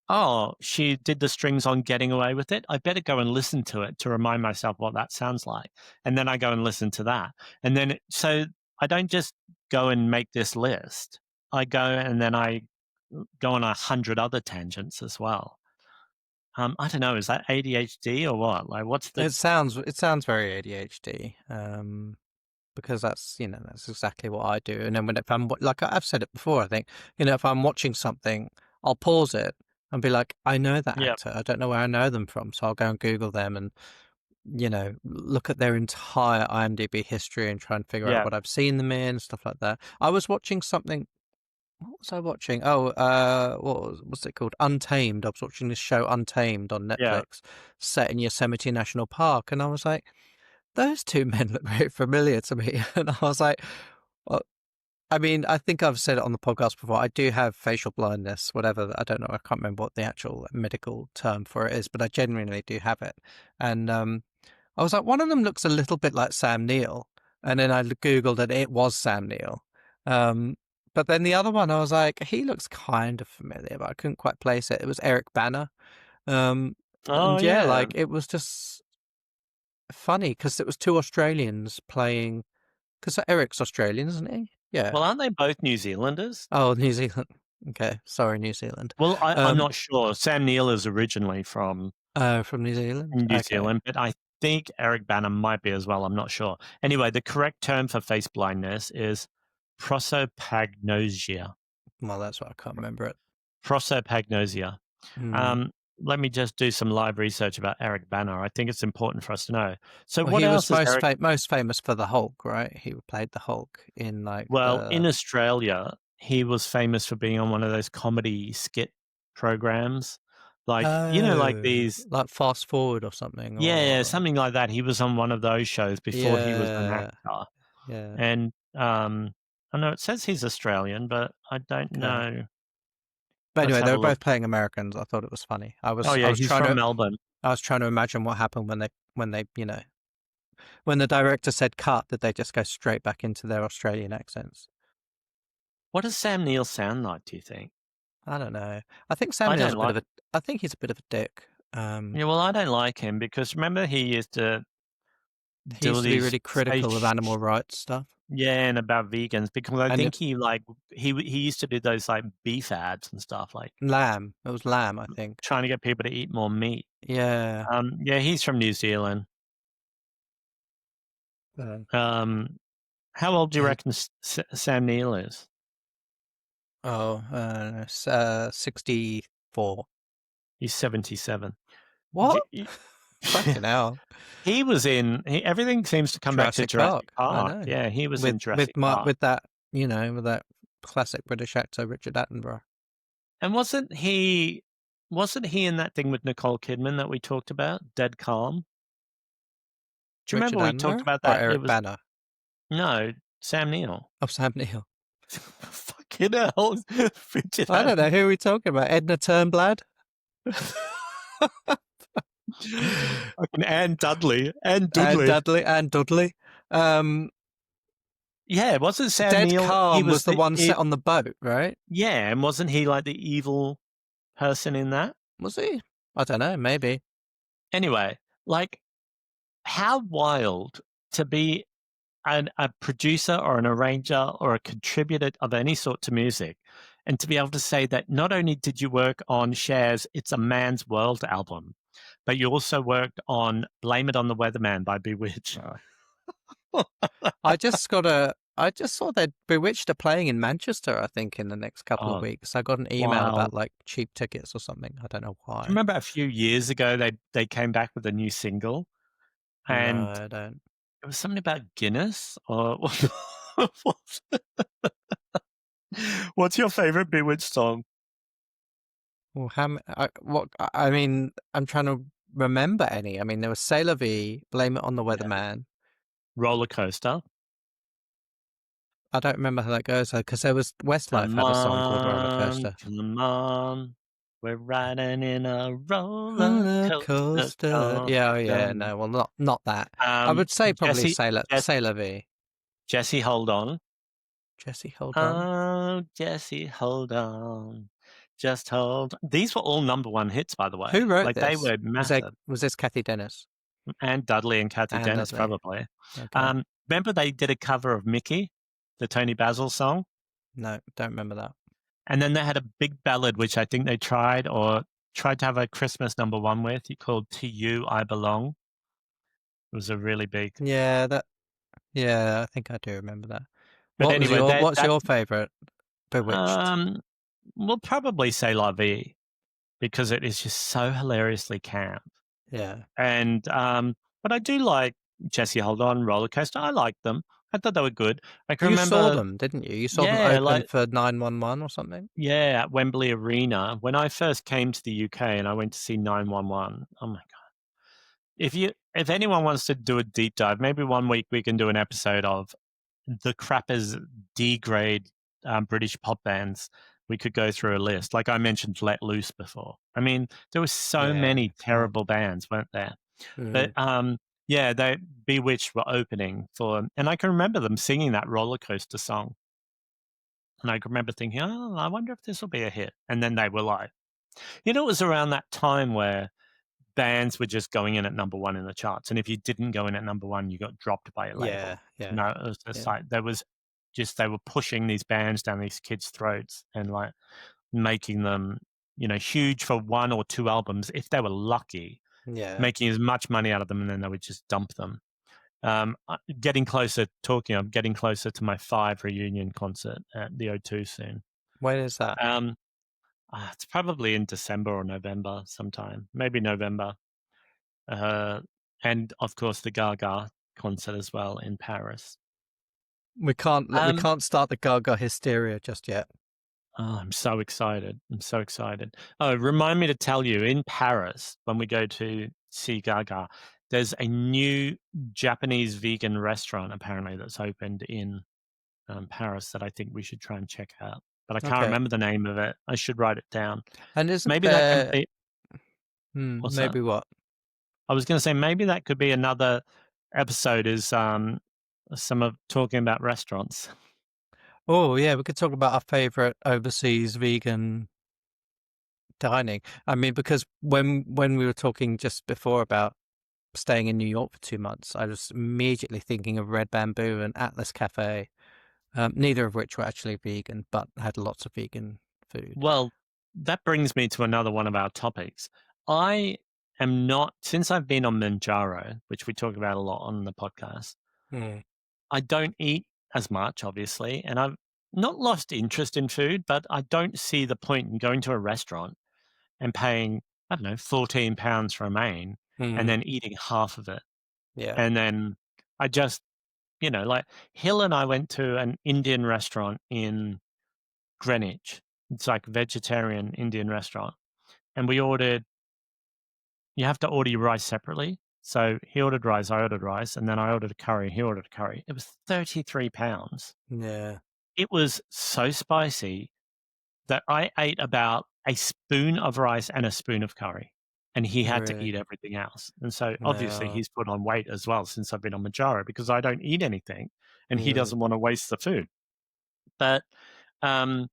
oh, she did the strings on Getting Away with It. I better go and listen to it to remind myself what that sounds like. And then I go and listen to that. And then, so I don't just go and make this list. I go and then I go on 100 other tangents as well. I don't know, is that ADHD or what? Like, what's the It sounds very ADHD. Because that's that's exactly what I do. And then if I'm like I've said it before, I think if I'm watching something, I'll pause it and be like, I know that Yeah, actor. I don't know where I know them from, so I'll go and Google them and look at their entire IMDb history and try and figure out yeah, what I've seen them in, stuff like that. I was watching something. What was I watching? Oh, what's it called? Untamed. I was watching this show Untamed on yeah. Netflix, set in Yosemite National Park, and I was like, those two men look very familiar to me. And I was like, well, I mean, I think I've said it on the podcast before. I do have facial blindness, whatever. I don't know. I can't remember what the actual medical term for it is, but I genuinely do have it. And I was like, one of them looks a little bit like Sam Neill. And then I Googled and it was Sam Neill. Um, but then the other one, I was like, he looks kind of familiar, but I couldn't quite place it. It was Eric Banner. Um, Oh, and yeah, yeah. like it was just funny because it was two Australians playing. Because Eric's Australian, isn't he? Yeah. Well, aren't they both New Zealanders? Oh, New Zealand. Okay, sorry, New Zealand. Well, I'm Um, not sure. Sam Neill is originally from from New Zealand. New Okay. Zealand, but I think Eric Banner might be as well. I'm not sure. Anyway, the correct term for face blindness is prosopagnosia. Well, that's why I can't remember it. Prosopagnosia. Hmm. Um, Let me just do some live research about Eric Banner. I think it's important for us to know. So, Well, what he was else is Eric? most famous for the Hulk, right? He played the Hulk in like Well, in the Australia, he was famous for being on one of those comedy skit programs, like these. like Fast Forward or something, Yeah, or something like that. He was on one of those shows before he was an yeah, actor, yeah. and I know it says he's Australian, but I don't Okay. know. But Let's anyway, they have a were look. both playing Americans. I thought it was funny. I Oh was I yeah, was he's trying from to Melbourne. imagine what happened when they when the director said cut, did they just go straight back into their Australian accents? What does Sam Neill sound like? Do you think? I don't know. I think Sam I Neill's don't a bit like. of a. I think he's a bit of a dick. Yeah, well, I don't like him because remember he used to He do used to be these really say critical of animal rights stuff, yeah, and about vegans because I and think he used to do those like beef ads and stuff like lamb. It was lamb, I think. trying to get people to eat more meat. Yeah. Yeah, he's from New Zealand. Uh, Um, how old do you he- reckon Sam Neill is? 64. He's 77. What? Y- Fucking hell. everything seems to come back to Jurassic Jurassic Park. I Park. know. Yeah, he was With in Jurassic Park. with that with that classic British actor Richard Attenborough. And wasn't he in that thing with Nicole Kidman that we talked about, Dead Calm? Do you Richard remember we talked Attenborough about or that? It Eric was Banner? no, Sam Neill. Oh, Sam Neill. Fucking hell. Richard I don't know who are we talking about. Edna Turnblad. Fucking Anne Dudley. Anne And Dudley. Dudley and Dudley. Um, Yeah, wasn't Sam Dead Neill? He Calm was was the one set on the boat, right? yeah, and wasn't he like the evil person in that? Was he? I don't know. Maybe. Anyway, like how wild to be a producer or an arranger or a contributor of any sort to music, and to be able to say that not only did you work on Cher's "It's a Man's World" album, but you also worked on "Blame It on the Weatherman" by Bewitched. I just saw that Bewitched are playing in Manchester. I think in the next couple of Oh, weeks. I got an email wild! about like cheap tickets or something. I don't know Do you why. remember a few years ago they came back with a new single, No, and I don't. it was something about Guinness or what's your favorite Bewitched song? Well, what? I mean, I'm trying to remember any. I mean, there was C'est La Vie, Blame It on the Yeah. Weatherman. Roller Coaster. I don't remember how that goes because there was Westlife had a song called Roller Coaster. Come on. We're riding in a roller Roller coaster. coaster. Yeah, oh yeah. No, well, not that. I would say probably Jesse, C'est La Vie. Jesse, hold on. Jesse, hold on. Oh, Jesse, hold on. Just hold. These were all number one hits, by the Who way. wrote Like they this? were massive. Was this Kathy Dennis? And Dudley and Kathy Anne Dennis, Dudley. probably. Okay. Remember they did a cover of Mickey, the Tony Basil song? No, don't remember that. And then they had a big ballad, which I think they tried to have a Christmas number one with, called "To You I Belong." It was a really big. Yeah, yeah, I think I do remember that. But anyway, What's that your favorite Bewitched? um, we'll probably say "La Vie" because it is just so hilariously camp. Yeah. And but I do like Jesse Hold On, Roller Coaster. I like them. I thought they were good. I can You saw remember, them, didn't you? You saw them yeah, open like for 911 or something? yeah, at Wembley Arena when I first came to the UK and I went to see 911. Oh my god! If anyone wants to do a deep dive, maybe one week we can do an episode of the crappers D grade British pop bands. We could go through a list. Like I mentioned, Let Loose before. I mean, there were so Yeah, many right. terrible bands, weren't there? But Mm. yeah, they Bewitched were opening for, and I can remember them singing that roller coaster song, and I can remember thinking, oh, I wonder if this will be a hit. And then they were like, it was around that time where bands were just going in at number one in the charts, and if you didn't go in at number one, you got dropped by a Yeah, label. yeah, It was just yeah, like there was just they were pushing these bands down these kids' throats and like making them, huge for one or two albums if they were lucky, yeah. making as much money out of them, and then they would just dump them. I'm getting closer to my Five reunion concert at the O2 soon. When is that? Um, it's probably in December or November sometime, maybe November. Uh, and of course the Gaga concert as well in Paris. We Um, can't start the Gaga hysteria just yet. oh, I'm so excited. I'm so excited. Oh, remind me to tell you in Paris when we go to see Gaga, there's a new Japanese vegan restaurant apparently that's opened in Paris that I think we should try and check out. But I can't Okay. remember the name of it. I should write it down. And isn't Maybe that can there be. What's that? maybe what? I was going to say maybe that could be another episode. Is some of talking about restaurants. Oh, yeah, we could talk about our favorite overseas vegan dining. I mean, because when we were talking just before about staying in New York for 2 months, I was immediately thinking of Red Bamboo and Atlas Cafe, neither of which were actually vegan, but had lots of vegan food. Well, that brings me to another one of our topics. I am not, since I've been on Manjaro, which we talk about a lot on the podcast, Mm. I don't eat as much, obviously, and I've not lost interest in food, but I don't see the point in going to a restaurant and paying, I don't know, £14 for a main and Mm. then eating half of it. Yeah, And then I just, like Hill and I went to an Indian restaurant in Greenwich. It's like a vegetarian Indian restaurant. And you have to order your rice separately. So he ordered rice, I ordered rice, and then I ordered a curry, he ordered a curry. It was £33. yeah, It was so spicy that I ate about a spoon of rice and a spoon of curry, and he had to really. eat everything else. And so obviously No. he's put on weight as well since I've been on Manjaro because I don't eat anything and he Mm. doesn't want to waste the food. But um,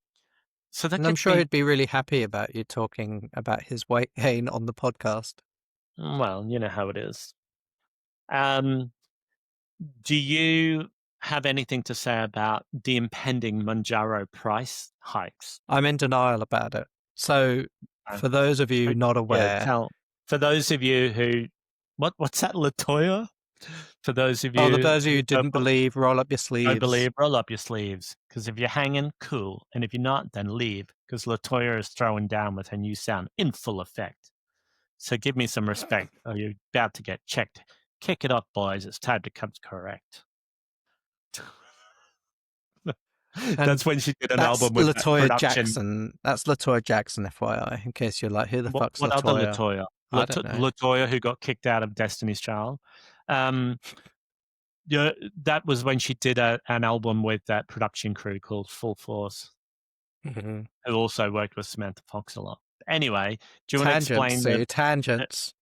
so that And I'm gets sure me, he'd be really happy about you talking about his weight gain on the podcast. well, you know how it is. Um, do you have anything to say about the impending Manjaro price hikes? I'm in denial about it. So, Uh, for those of you not yeah, aware, tell for those of you who what's that Latoya? For those of oh, the you those of you who who didn't believe, roll up your don't sleeves. believe, roll up your sleeves. Because if you're hanging, cool, and if you're not, then leave. Because Latoya is throwing down with her new sound in full effect. So give me some respect, or you're about to get checked. Kick it up, boys. It's time to come correct. And That's when she did an that's album with that Latoya production. Jackson. That's Latoya Jackson, FYI, in case you're like, who the fuck's What other Latoya? Latoya? I don't know. Latoya who got kicked out of Destiny's Child. Um, yeah, that was when she did an album with that production crew called Full Force, Mhm. who also worked with Samantha Fox a lot. Anyway, do you want to Tangents, explain Sue, the tangents.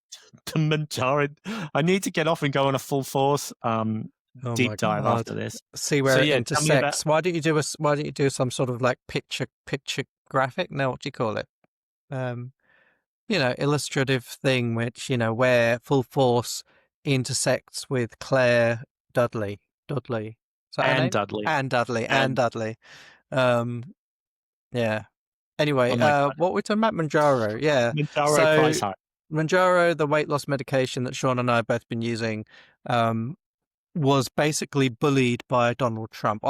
Manjaro? I need to get off and go on a Full Force Oh my deep dive god. after this. See So where it yeah, tell me about. intersects. Why don't you do some sort of like picture graphic? No, what do you call it? Um, illustrative thing which, where Full Force intersects with Claire Dudley. Dudley. Is that her Anne name? Dudley Anne Dudley. Anne and Dudley. Um, yeah. Anyway, Oh my god, what we're talking about Manjaro, yeah. Manjaro So price hike. Manjaro, the weight loss medication that Sean and I have both been using, um, was basically bullied by Donald Trump.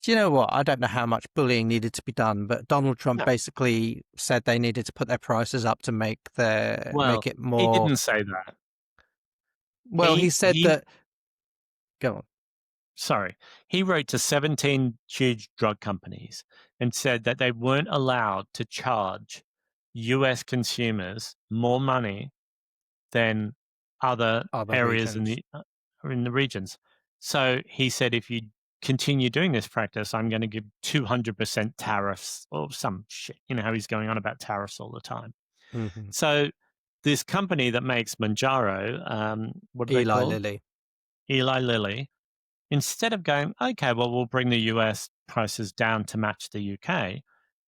Do you know what? I don't know how much bullying needed to be done, but Donald Trump No, basically said they needed to put their prices up to well, make it he more. didn't say that. Well, he He said he that. Go on. sorry, he wrote to 17 huge drug companies and said that they weren't allowed to charge US consumers more money than other Other areas regions. in the regions. So he said, if you continue doing this practice, I'm going to give 200% tariffs or some shit. You know how he's going on about tariffs all the time. Hmm. So this company that makes Manjaro, what are they Eli called? Lilly. Eli Lilly. Instead of going, okay, well, we'll bring the US prices down to match the UK,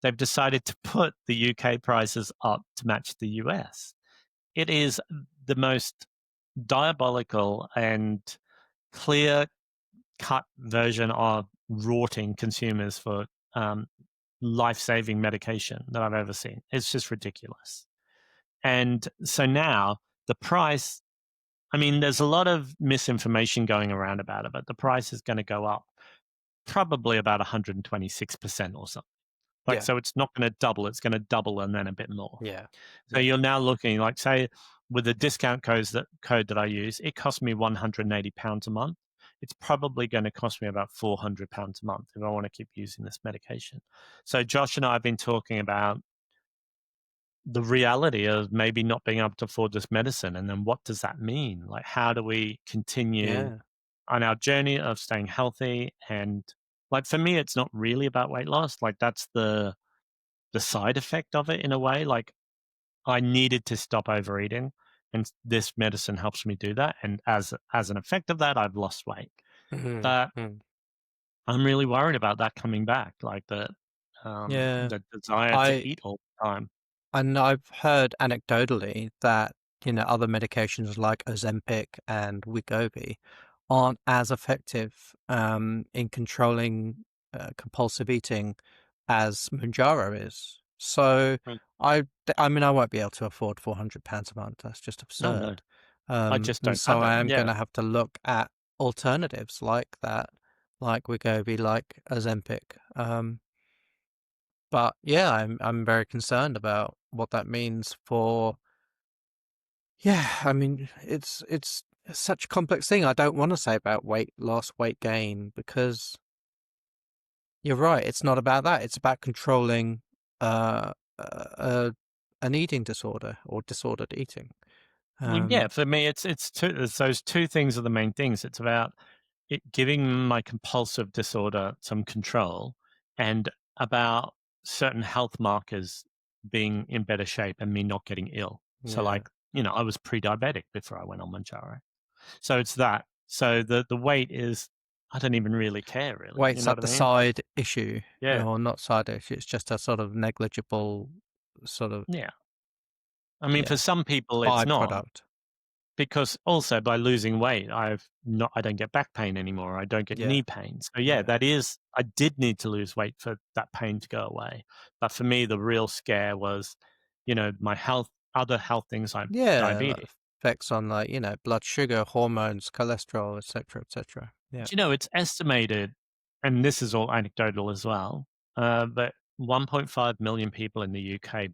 they've decided to put the UK prices up to match the US. It is the most diabolical and clear cut version of rorting consumers for um, life saving medication that I've ever seen. It's just ridiculous. And so now the price, I mean, there's a lot of misinformation going around about it, but the price is going to go up probably about 126% or something. Like, Yeah. so it's not going to double, it's going to double and then a bit more. Yeah. So Yeah. you're now looking like, say, with the discount code that I use, it costs me £180 a month. It's probably going to cost me about £400 a month if I want to keep using this medication. So Josh and I have been talking about the reality of maybe not being able to afford this medicine, and then what does that mean? Like, how do we continue Yeah. on our journey of staying healthy? And like for me, it's not really about weight loss. Like that's the side effect of it in a way. Like I needed to stop overeating, and this medicine helps me do that. And as an effect of that, I've lost weight. But Hmm. I'm really worried about that coming back, like Yeah. the desire to I eat all the time. and I've heard anecdotally that other medications like Ozempic and Wegovy aren't as effective in controlling compulsive eating as Mounjaro is. So Mm. I, I mean, I won't be able to afford £400 a month. That's just No, no, absurd. I just And don't so have it. I am going Yeah. to have to look at alternatives like that, like Wegovy, like Ozempic. But yeah, I'm very concerned about what that means for. Yeah, I mean, it's such a complex thing. I don't want to say about weight loss, weight gain, because you're right. It's not about that. It's about controlling uh, an eating disorder or disordered eating. Well, yeah, Um, for me, it's those two things are the main things. It's about it giving my compulsive disorder some control, and about certain health markers being in better shape and me not getting ill. So, yeah, like, I was pre-diabetic before I went on Manjaro. So it's that. So the weight is, I don't even really care, really. You weight's know like what the I mean? Like, side issue, yeah, or not side issue. It's just a sort of negligible, sort of yeah. I mean, for yeah some people, it's not. byproduct. Because also by losing weight, I don't get back pain anymore. I don't get Yeah, knee pain. So yeah, yeah, that is I did need to lose weight for that pain to go away. But for me, the real scare was, my health, other health things like yeah. Like diabetes. effects on like blood sugar, hormones, cholesterol, etc., etc. Yeah. It's estimated, and this is all anecdotal as well, but 1.5 million people in the UK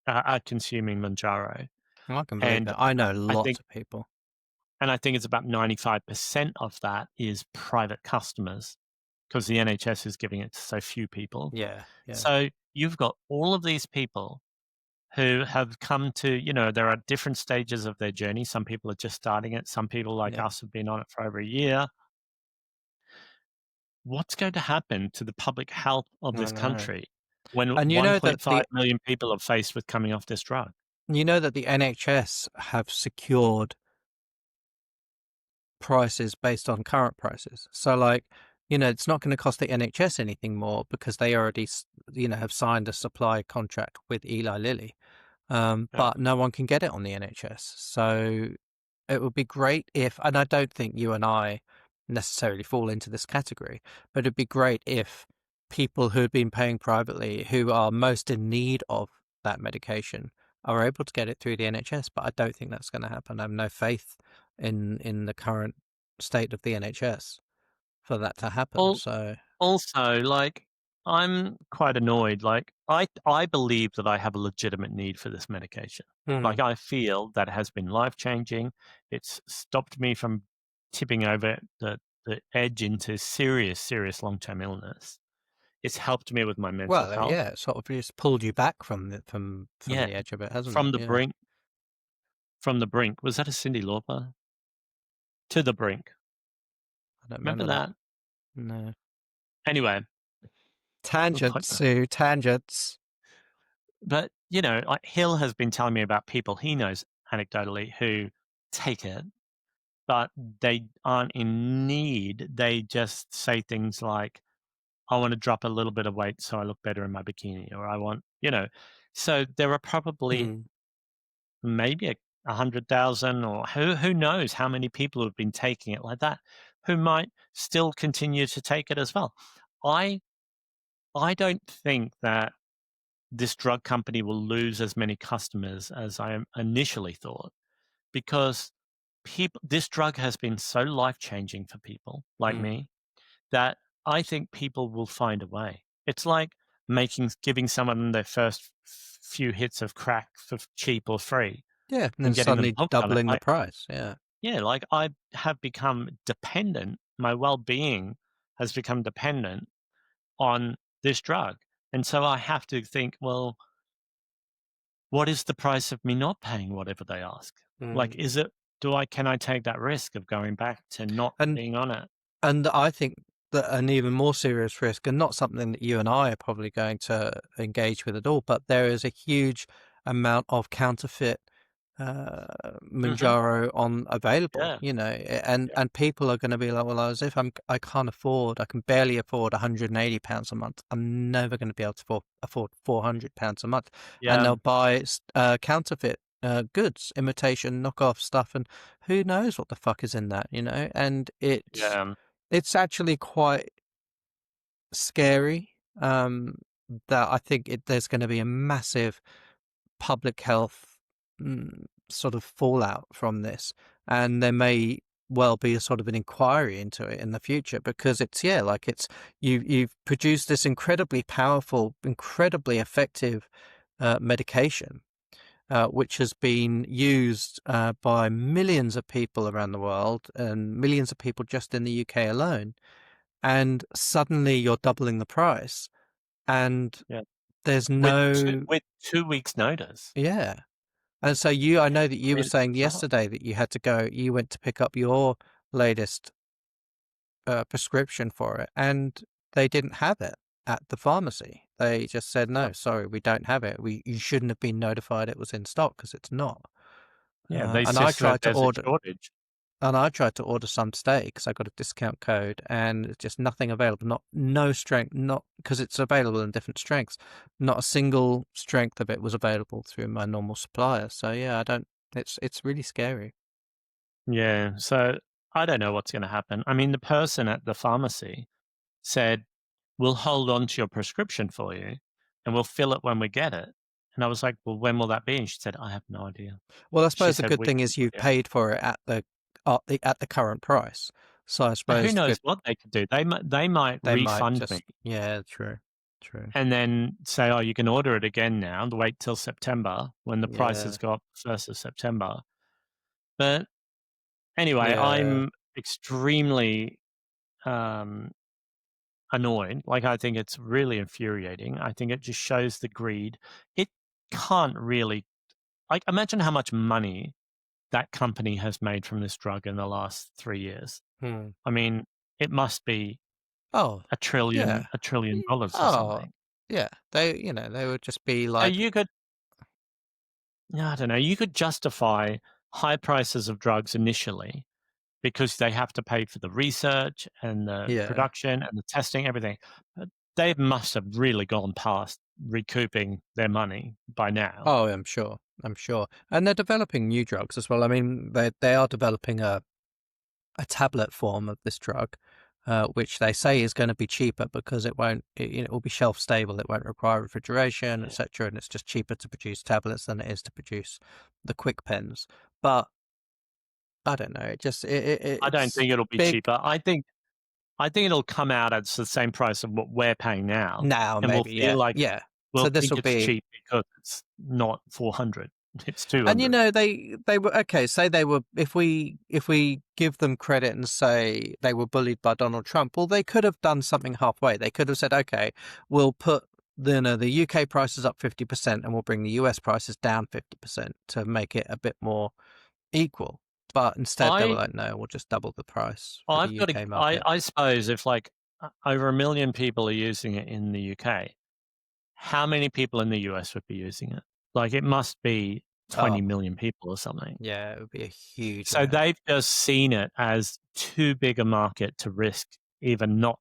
are consuming Manjaro, I can believe and it. I know I think lots of people. it's about 95% of that is private customers because the NHS is giving it to so few people. Yeah, yeah, So you've got all of these people who have come to, there are different stages of their journey. Some people are just starting it. Some people like yeah. us have been on it for over a year. What's going to happen to the public health of I this know. country when And 1.5 million people are faced with coming off this drug? the NHS have secured prices based on current prices. So like, it's not going to cost the NHS anything more because they already have signed a supply contract with Eli Lilly. Yeah. But no one can get it on the NHS. So it would be great if, and I don't think you and I necessarily fall into this category. But it'd be great if people who had been paying privately, who are most in need of that medication, are able to get it through the NHS. But I don't think that's going to happen. I have no faith in the current state of the NHS for that to happen. Al So, Also, like, I'm quite annoyed, like, I believe that I have a legitimate need for this medication. mm, Like, I feel that it has been life-changing. It's stopped me from tipping over the edge into serious, serious long-term illness. It's helped me with my mental well, health. yeah, it sort of just pulled you back from Yeah, the edge of it, hasn't it? from the Yeah, brink from the brink. Was that a Cyndi Lauper? To the brink. I don't Remember remember that. that? No. Anyway, Tangents, Sue, tangents. but, you know, like, Hill has been telling me about people he knows anecdotally who take it, but they aren't in need. They just say things like, "I wanna drop a little bit of weight so I look better in my bikini," or "I want," you know? So there are probably Mm. maybe 100,000, or who knows how many people who have been taking it like that, who might still continue to take it as well. I I don't think that this drug company will lose as many customers as I initially thought, because people, this drug has been so life changing for people like Mm. me that I think people will find a way. It's like giving someone their first few hits of crack for cheap or free Yeah, and then and getting them suddenly hooked on it. doubling the price. Yeah. Yeah, like, I have become dependent. My well-being has become dependent on this drug. And so I have to think, well, what is the price of me not paying whatever they ask? Like, Mm. can I take that risk of going back to not And being on it? And I think that an even more serious risk, and not something that you and I are probably going to engage with at all, but there is a huge amount of counterfeit uh, Mhm. Manjaro on available, Yeah. Yeah. and people are going to be like, well, as if I can't afford, I can barely afford £180 a month. I'm never going to be able to afford £400 a month, and Yeah. they'll buy counterfeit goods, imitation, knockoff stuff, and who knows what the fuck is in that, and Yeah. it's actually quite scary, that I think there's gonna be a massive public health, sort of fallout from this, and there may well be a sort of an inquiry into it in the future because you've produced this incredibly powerful, incredibly effective, medication, which has been used, by millions of people around the world and millions of people just in the UK alone, and suddenly you're doubling the price and Yeah. there's With 2 no. with 2 weeks notice. Yeah. And so I know that I you were mean, it's saying bizarre. yesterday that you went to pick up your latest prescription for it and they didn't have it at the pharmacy. They just said, Yeah. no, sorry, we don't have it. You shouldn't have been notified it was in stock because it's not. Yeah, they And I just said tried to there's a order. shortage. And I tried to order some today because I got a discount code and it's just nothing available. No strength, not because it's available in different strengths. Not a single strength of it was available through my normal supplier. So yeah, I don't. It's really scary. Yeah, so I don't know what's gonna happen. I mean, the person at the pharmacy said, "We'll hold on to your prescription for you, and we'll fill it when we get it." And I was like, "Well, when will that be?" And she said, "I have no idea." Well, I She suppose the said, good "We thing have is no you've idea." paid for it at the current price. So I But who suppose the knows good what they could do? They might they might refund me just yeah, true, true, and then say, "Oh, you can order it again now, and wait till September when the yeah, prices go up 1st of September." But anyway, yeah, I'm extremely, um, annoyed. Like, I think it's really infuriating. I think it just shows the greed. It can't really, like, imagine how much money that company has made from this drug in the last 3 years. hmm. I mean, it must be Oh, a trillion yeah, a trillion dollars or oh, something. yeah. They would just be So like, you could, yeah, I don't know, you could justify high prices of drugs initially because they have to pay for the research and the yeah. production and the testing, everything. But they must have really gone past recouping their money by now. Oh, I'm sure. I'm sure. And they're developing new drugs as well. I mean, they are developing a tablet form of this drug, which they say is going to be cheaper because it will be shelf stable, it won't require refrigeration, etc., and it's just cheaper to produce tablets than it is to produce the quick pens. But I don't know, I don't it's think it'll be big cheaper. I think it'll come out at the same price of what we're paying now, now, and we'll maybe, feel yeah, like yeah. we'll So this think will it's be. cheap because it's not 400, it's And 200. they were okay. Say they were, if we give them credit and say they were bullied by Donald Trump, well, they could have done something halfway. They could have said, okay, we'll put the UK prices up 50% and we'll bring the US prices down 50% to make it a bit more equal. But instead, they were I like, no, we'll just double the price for the I've got to UK market. I suppose if, like, over 1,000,000 people are using it in the UK, how many people in the US would be using it? Like, it must be Oh, 20,000,000 people or something. yeah, it would be a huge So amount. they've just seen it as too big a market to risk even not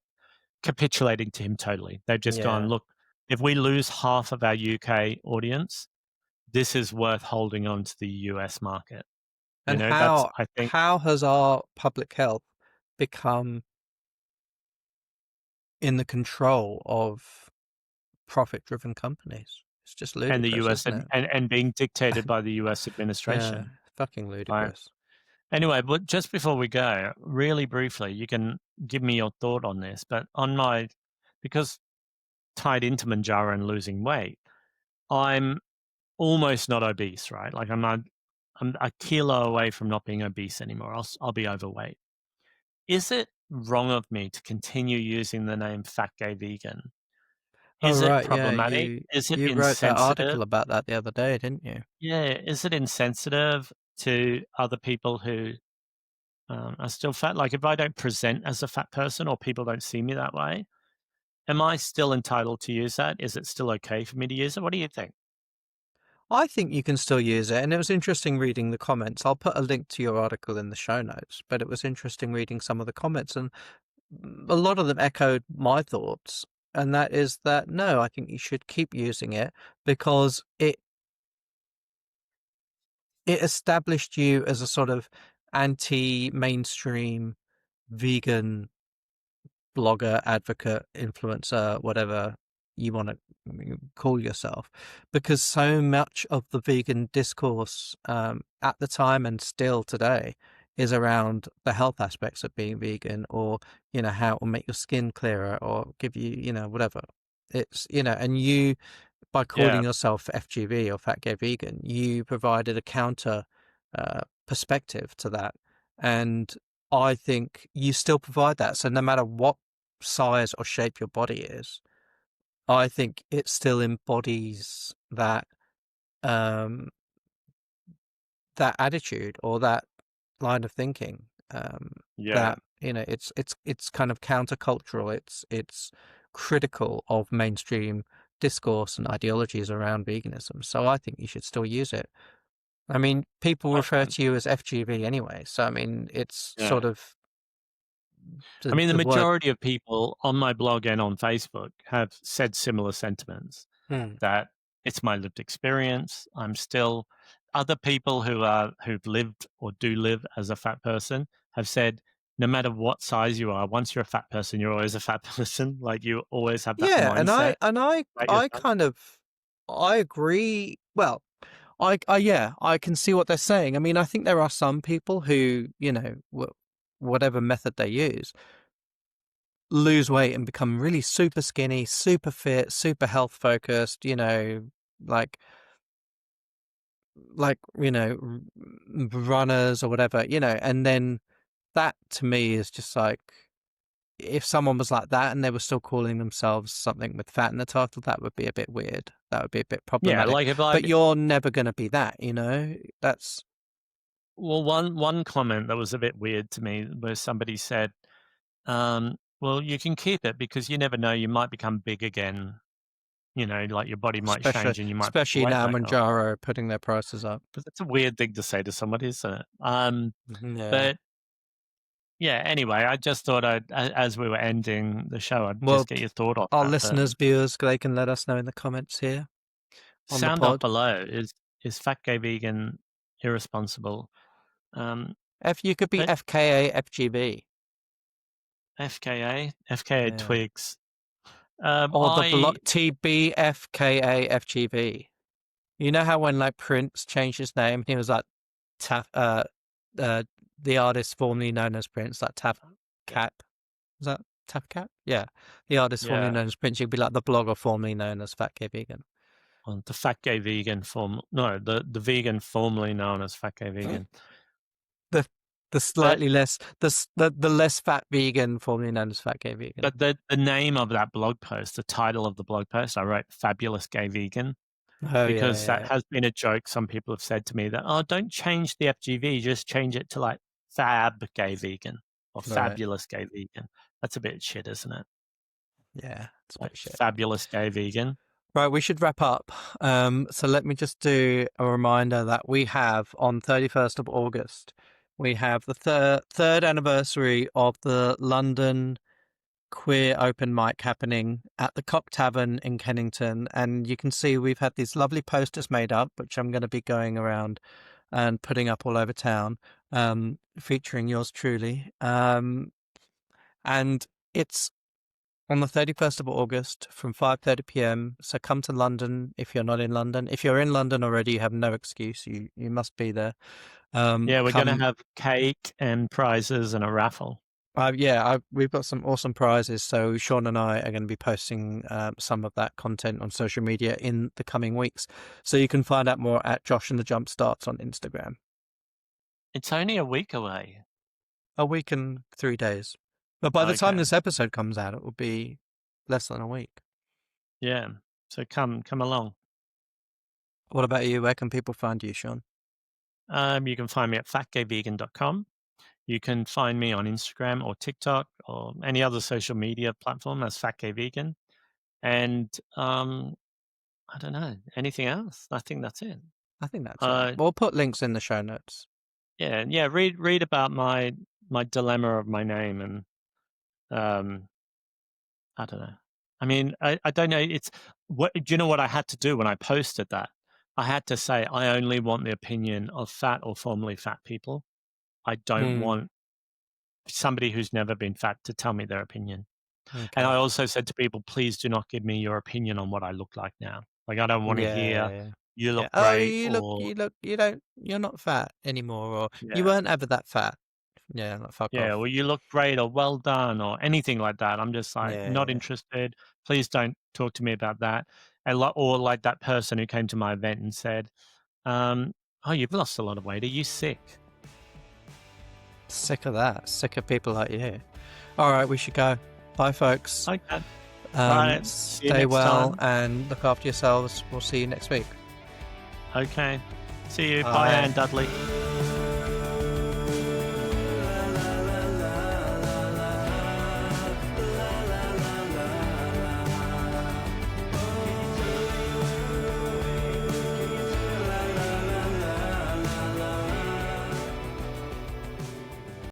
capitulating to him totally. They've just gone, Yeah. "Look, if we lose half of our UK audience, this is worth holding on to the US market." You And know, that's, I think. how has our public health become in the control of profit-driven companies? It's just And the ludicrous, US, isn't and it? being dictated by the US Yeah, administration. fucking Right. ludicrous. Anyway, but just before we go, really briefly, you can give me your thought on this, but on my, because tied into Manjaro and losing weight, I'm almost not obese, right? Like, I'm a kilo away from not being obese anymore. I'll be overweight. Is it wrong of me to continue using the name fat gay vegan? Oh, Is it right, yeah, problematic? Is it you wrote that insensitive? article about that the other day, didn't you? Yeah, is it insensitive to other people who are still fat? Like, if I don't present as a fat person or people don't see me that way, am I still entitled to use that? Is it still okay for me to use it? What do you think? I think you can still use it, and it was interesting reading the comments. I'll put a link to your article in the show notes, but it was interesting reading some of the comments, and a lot of them echoed my thoughts, and that is that, no, I think you should keep using it because it established you as a sort of anti-mainstream vegan blogger, advocate, influencer, whatever you want to call yourself, because so much of the vegan discourse at the time and still today is around the health aspects of being vegan, or how it will make your skin clearer or give you whatever. It's and you, by Yeah, calling yourself FGV or fat gay vegan, you provided a counter perspective to that. And I think you still provide that. So no matter what size or shape your body is, I think it still embodies um, that attitude or that line of thinking. yeah. That it's kind of countercultural. It's critical of mainstream discourse and ideologies around veganism. So I think you should still use it. I mean, people refer Okay. to you as FGV anyway. So I mean, it's Yeah. sort of I mean, the the word. majority of people on my blog and on Facebook have said similar sentiments, Hmm. that it's my lived experience. I'm still, other people who've lived or do live as a fat person have said, no matter what size you are, once you're a fat person, you're always a fat person. Like, you always have that Yeah, and mindset that you're I fat. kind of I agree. Well, yeah, I can see what they're saying. I mean, I think there are some people who, whatever method they use, lose weight and become really super skinny, super fit, super health focused, like runners or whatever, and then that to me is just like, if someone was like that and they were still calling themselves something with fat in the title, that would be a bit weird. That would be a bit Yeah, problematic. like, if But I'd, you're never going to be that, That's well, one comment that was a bit weird to me was somebody said, well, you can keep it because you never know, you might become big again. Like, your body might especially change and you might put the especially weight now back on. Manjaro putting their prices up. But that's a weird thing to say to somebody, isn't it? Yeah. But yeah, anyway, I just thought as we were ending the show, I'd Well, just get your thought on our that. But listeners, viewers, they can let us know in the comments here on the sound off pod. below, is fat gay vegan irresponsible? Um, You could be But FKA FGB. FKA Yeah. Twigs. Or the I TBFKA FGB. You know how when like Prince changed his name, he was like uh, the artist formerly known as Prince, like Tav yeah, Cap. Is that Tav Cap? Yeah. The artist formerly yeah. known as Prince. You'd be like the blogger formerly known as Fat Gay Vegan. Well, the fat gay vegan the vegan formerly known as fat gay vegan. The the But slightly less the less fat vegan formerly known as Fat Gay Vegan. but the name of that blog post, the title of the blog post, I wrote "Fabulous Gay Vegan" Oh because that yeah. has been a joke. Some people have said to me that, "Oh, don't change the FGV, just change it to like Fab Gay Vegan or Right. Fabulous Gay Vegan." That's a bit shit, isn't it? Yeah, it's a Like bit shit. Fabulous Gay Vegan. Right, we should wrap up. So let me just do a reminder that we have on 31st of August, we have the third anniversary of the London queer open mic happening at the Cock Tavern in Kennington. And you can see we've had these lovely posters made up, which I'm going to be going around and putting up all over town, featuring yours truly. And it's on the 31st of August from 5:30 p.m. So come to London if you're not in London. If you're in London already, you have no excuse. You must be there. Yeah, we're going to Come. have cake and prizes and a raffle. We've got some awesome prizes. So Sean and I are going to be posting some of that content on social media in the coming weeks. So you can find out more at Josh and the Jump Starts on Instagram. It's only a week away. A week and 3 days. But by the time Okay. this episode comes out, it will be less than a week. Yeah. So come along. What about you? Where can people find you, Sean? You can find me at fatgayvegan.com. You can find me on Instagram or TikTok or any other social media platform as Fat Gay Vegan. And I don't know anything else. I think that's it. I think that's it. Uh, We'll put links in the show notes. yeah. Read about my dilemma of my name, and I don't know. I mean, I don't know. It's what do you know what I had to do when I posted that? I had to say I only want the opinion of fat or formerly fat people. I don't Mm, want somebody who's never been fat to tell me their opinion. And okay. I also said to people, please do not give me your opinion on what I look like now. Like, I don't want to hear Yeah. you Yeah. look Oh, great or, you're not fat anymore, or you yeah, weren't ever that fat. Yeah, like fuck yeah, off. or you look great or well done or anything like that. I'm just like, not Yeah. interested. Please don't talk to me about that. And or like that person who came to my event and said, oh, you've lost a lot of weight. Are you sick? Sick of that. Sick of people like you. All right, we should go. Bye, folks. Okay. Right. See you Stay next well time. and look after yourselves. We'll see you next week. Okay. See you. Bye, Bye. Anne Dudley.